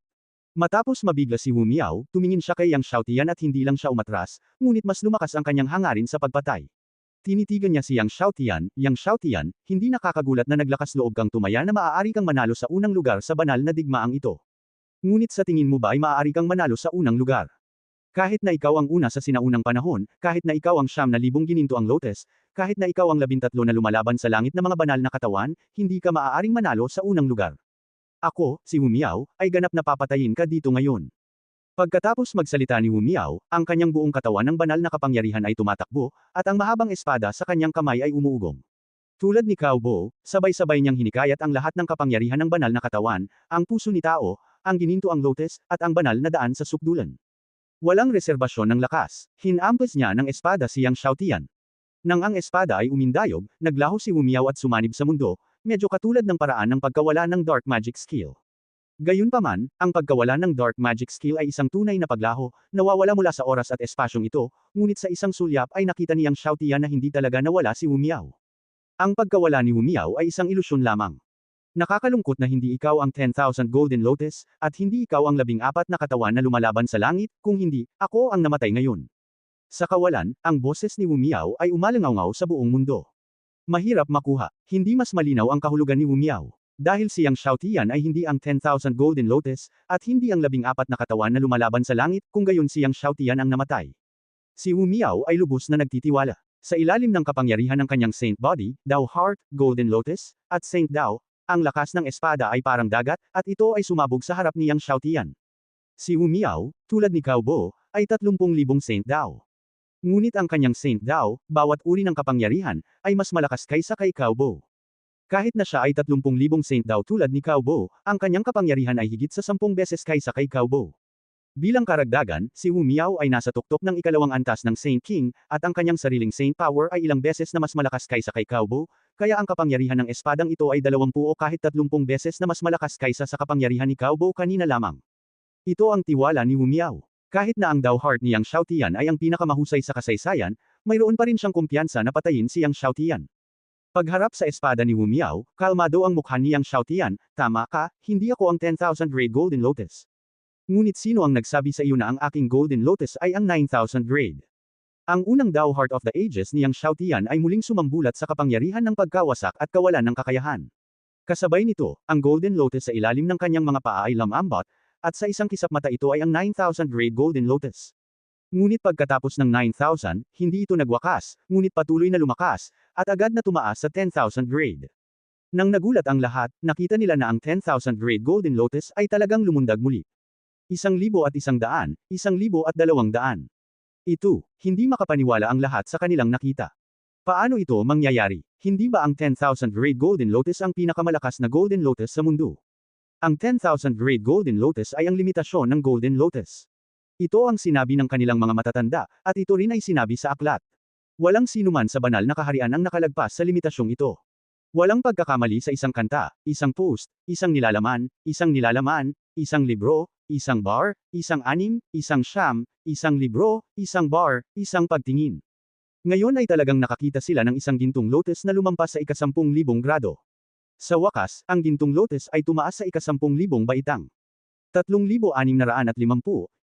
Matapos mabigla si Wu Miao, tumingin siya kay Yang Xiaotian at hindi lang siya umatras, ngunit mas lumakas ang kanyang hangarin sa pagpatay. Tinitigan niya si Yang Xiaotian, hindi nakakagulat na naglakas loob kang tumaya na maaari kang manalo sa unang lugar sa banal na digmaang ito. Ngunit sa tingin mo ba ay maaari kang manalo sa unang lugar? Kahit na ikaw ang una sa sinaunang panahon, kahit na ikaw ang 9,000 gininto ang lotus, kahit na ikaw ang 13 na lumalaban sa langit na mga banal na katawan, hindi ka maaaring manalo sa unang lugar. Ako, si Wu Miao, ay ganap na papatayin ka dito ngayon. Pagkatapos magsalita ni Wu Miao, ang kanyang buong katawan ng banal na kapangyarihan ay tumatakbo, at ang mahabang espada sa kanyang kamay ay umuugong. Tulad ni Cao Bo, sabay-sabay niyang hinikayat ang lahat ng kapangyarihan ng banal na katawan, ang puso ni tao, ang gininto ang lotus, at ang banal na daan sa sukdulan. Walang reserbasyon ng lakas, hinampas niya ng espada si Yang Xiaotian. Nang ang espada ay umindayog, naglaho si Wu Miao at sumanib sa mundo, medyo katulad ng paraan ng pagkawala ng dark magic skill. Gayunpaman, ang pagkawala ng dark magic skill ay isang tunay na paglaho, nawawala mula sa oras at espasyong ito, ngunit sa isang sulyap ay nakita ni Yang Xiaotian na hindi talaga nawala si Wu Miao. Ang pagkawala ni Wu Miao ay isang ilusyon lamang. Nakakalungkot na hindi ikaw ang 10,000 Golden Lotus, at hindi ikaw ang 14 na katawan na lumalaban sa langit, kung hindi, ako ang namatay ngayon. Sa kawalan, ang boses ni Wu Miao ay umalangaw sa buong mundo. Mahirap makuha. Hindi mas malinaw ang kahulugan ni Wu Miao. Dahil si Yang Xiaotian ay hindi ang 10,000 Golden Lotus, at hindi ang 14 na katawan na lumalaban sa langit, kung gayon si Yang Xiaotian ang namatay. Si Wu Miao ay lubos na nagtitiwala. Sa ilalim ng kapangyarihan ng kanyang Saint Body, Dao Heart, Golden Lotus, at Saint Dao, ang lakas ng espada ay parang dagat, at ito ay sumabog sa harap ni Yang Xiaotian. Si Wu Miao, tulad ni Cao Bo, ay 30,000 Saint Dao. Ngunit ang kanyang Saint Dao, bawat uri ng kapangyarihan, ay mas malakas kaysa kay Cao Bo. Kahit na siya ay 30,000 Saint Dao tulad ni Cao Bo, ang kanyang kapangyarihan ay higit sa 10 beses kaysa kay Cao Bo. Bilang karagdagan, si Wu Miao ay nasa tuktok ng ikalawang antas ng Saint King, at ang kanyang sariling Saint Power ay ilang beses na mas malakas kaysa kay Cao Bo, kaya ang kapangyarihan ng espadang ito ay 20 o kahit 30 beses na mas malakas kaysa sa kapangyarihan ni Cao Bo kanina lamang. Ito ang tiwala ni Wu Miao. Kahit na ang Dao Heart ni Yang Xiaotian ay ang pinakamahusay sa kasaysayan, mayroon pa rin siyang kumpiyansa na patayin si Yang Xiaotian. Pagharap sa espada ni Wu Miao, kalmado ang mukha ni Yang Xiaotian, tama ka, hindi ako ang 10,000 grade Golden Lotus. Ngunit sino ang nagsabi sa iyo na ang aking Golden Lotus ay ang 9,000 grade? Ang unang Dao Heart of the Ages ni Yang Xiaotian ay muling sumambulat sa kapangyarihan ng pagkawasak at kawalan ng kakayahan. Kasabay nito, ang Golden Lotus sa ilalim ng kanyang mga paa ay lumambot, at sa isang kisap mata ito ay ang 9,000 grade Golden Lotus. Ngunit pagkatapos ng 9,000, hindi ito nagwakas, ngunit patuloy na lumakas, at agad na tumaas sa 10,000 grade. Nang nagulat ang lahat, nakita nila na ang 10,000 grade Golden Lotus ay talagang lumundag muli. 1,100, 1,200. Ito, hindi makapaniwala ang lahat sa kanilang nakita. Paano ito mangyayari? Hindi ba ang 10,000 grade Golden Lotus ang pinakamalakas na Golden Lotus sa mundo? Ang 10,000 grade Golden Lotus ay ang limitasyon ng Golden Lotus. Ito ang sinabi ng kanilang mga matatanda, at ito rin ay sinabi sa aklat. Walang sinuman sa banal na kaharian ang nakalagpas sa limitasyong ito. Walang pagkakamali sa isang kanta, isang post, isang nilalaman, isang libro, isang bar, isang anim, isang siyam, isang libro, isang bar, isang pagtingin. Ngayon ay talagang nakakita sila ng isang gintong lotus na lumampas sa 10,000 grado. Sa wakas, ang gintong lotus ay tumaas sa 10,000 baitang. 3,650,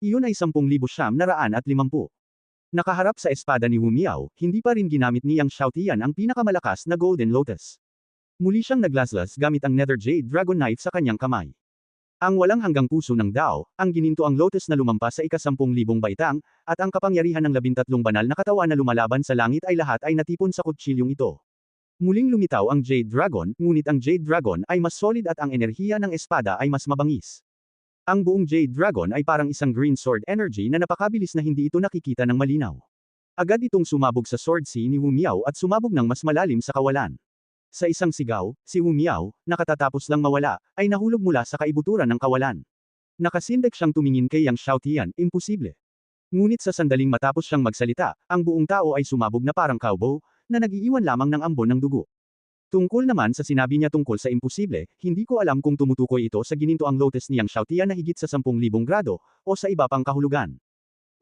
iyon ay 10,950. Nakaharap sa espada ni Wu Miao, hindi pa rin ginamit ni Yang Xiaotian ang pinakamalakas na Golden Lotus. Muli siyang naglaslas gamit ang Nether Jade Dragon Knife sa kanyang kamay. Ang walang hanggang puso ng Dao, ang gininto ang lotus na lumampas sa 10,000 baitang, at ang kapangyarihan ng 13 banal na katawan na lumalaban sa langit ay lahat ay natipon sa kutsilyong ito. Muling lumitaw ang Jade Dragon, ngunit ang Jade Dragon ay mas solid at ang enerhiya ng espada ay mas mabangis. Ang buong Jade Dragon ay parang isang green sword energy na napakabilis na hindi ito nakikita ng malinaw. Agad itong sumabog sa sword sea ni Wu Miao at sumabog ng mas malalim sa kawalan. Sa isang sigaw, si Wu Miao, nakatatapos lang mawala, ay nahulog mula sa kaibuturan ng kawalan. Nakasindak siyang tumingin kay Yang Xiaotian, imposible. Ngunit sa sandaling matapos siyang magsalita, ang buong tao ay sumabog na parang cowboy, na nag-iiwan lamang ng ambon ng dugo. Tungkol naman sa sinabi niya tungkol sa imposible, hindi ko alam kung tumutukoy ito sa gininto ang lotus ni Yang Xiaotian na higit sa 10,000 grado, o sa iba pang kahulugan.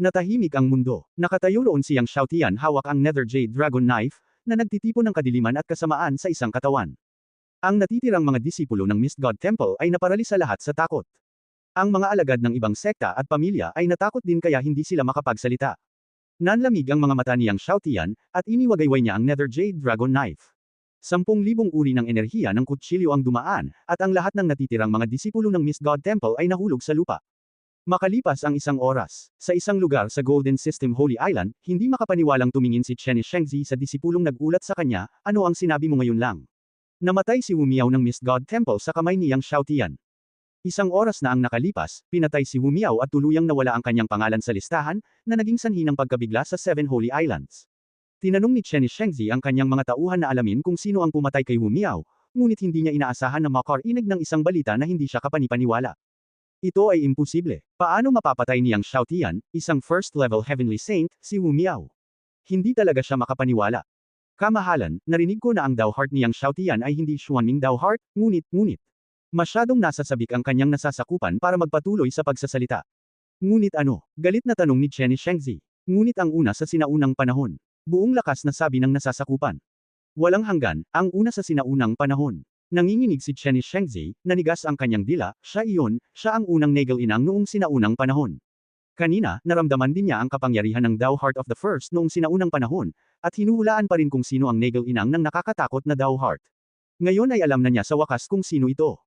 Natahimik ang mundo. Nakatayo roon si Yang Xiaotian hawak ang Nether Jade Dragon Knife, na nagtitipon ng kadiliman at kasamaan sa isang katawan. Ang natitirang mga disipulo ng Mist God Temple ay naparalisa lahat sa takot. Ang mga alagad ng ibang sekta at pamilya ay natakot din kaya hindi sila makapagsalita. Nanlamig ang mga mata ni Yang Xiaotian, at iniwagayway niya ang Nether Jade Dragon Knife. 10,000 uri ng enerhiya ng kutsilyo ang dumaan, at ang lahat ng natitirang mga disipulo ng Mist God Temple ay nahulog sa lupa. Makalipas ang isang oras, sa isang lugar sa Golden System Holy Island, hindi makapaniwalang tumingin si Chen Shengzi sa disipulong nagulat sa kanya, ano ang sinabi mo ngayon lang? Namatay si Wu Miao ng Mist God Temple sa kamay ni Yang Xiaotian. Isang oras na ang nakalipas, pinatay si Wu Miao at tuluyang nawala ang kanyang pangalan sa listahan, na naging sanhi ng pagkabigla sa 7 Holy Islands. Tinanong ni Chen Shengzi ang kanyang mga tauhan na alamin kung sino ang pumatay kay Wu Miao, ngunit hindi niya inaasahan na makarinig ng isang balita na hindi siya kapanipaniwala. Ito ay imposible. Paano mapapatay ni Yang Xiaotian, isang first-level heavenly saint, si Wu Miao? Hindi talaga siya makapaniwala. Kamahalan, narinig ko na ang Dao Heart ni Yang Xiaotian ay hindi Xuanming Dao Heart, ngunit. Masyadong nasasabik ang kanyang nasasakupan para magpatuloy sa pagsasalita. Ngunit ano? Galit na tanong ni Chen Shengzi. Ngunit ang una sa sinaunang panahon. Buong lakas na sabi ng nasasakupan. Walang hanggan, ang una sa sinaunang panahon. Nanginginig si Chen Shengzi, nanigas ang kanyang dila, siya ang unang Nagel Inang noong sinaunang panahon. Kanina, naramdaman din niya ang kapangyarihan ng Dao Heart of the First noong sinaunang panahon, at hinuhulaan pa rin kung sino ang Nagel Inang ng nakakatakot na Dao Heart. Ngayon ay alam na niya sa wakas kung sino ito.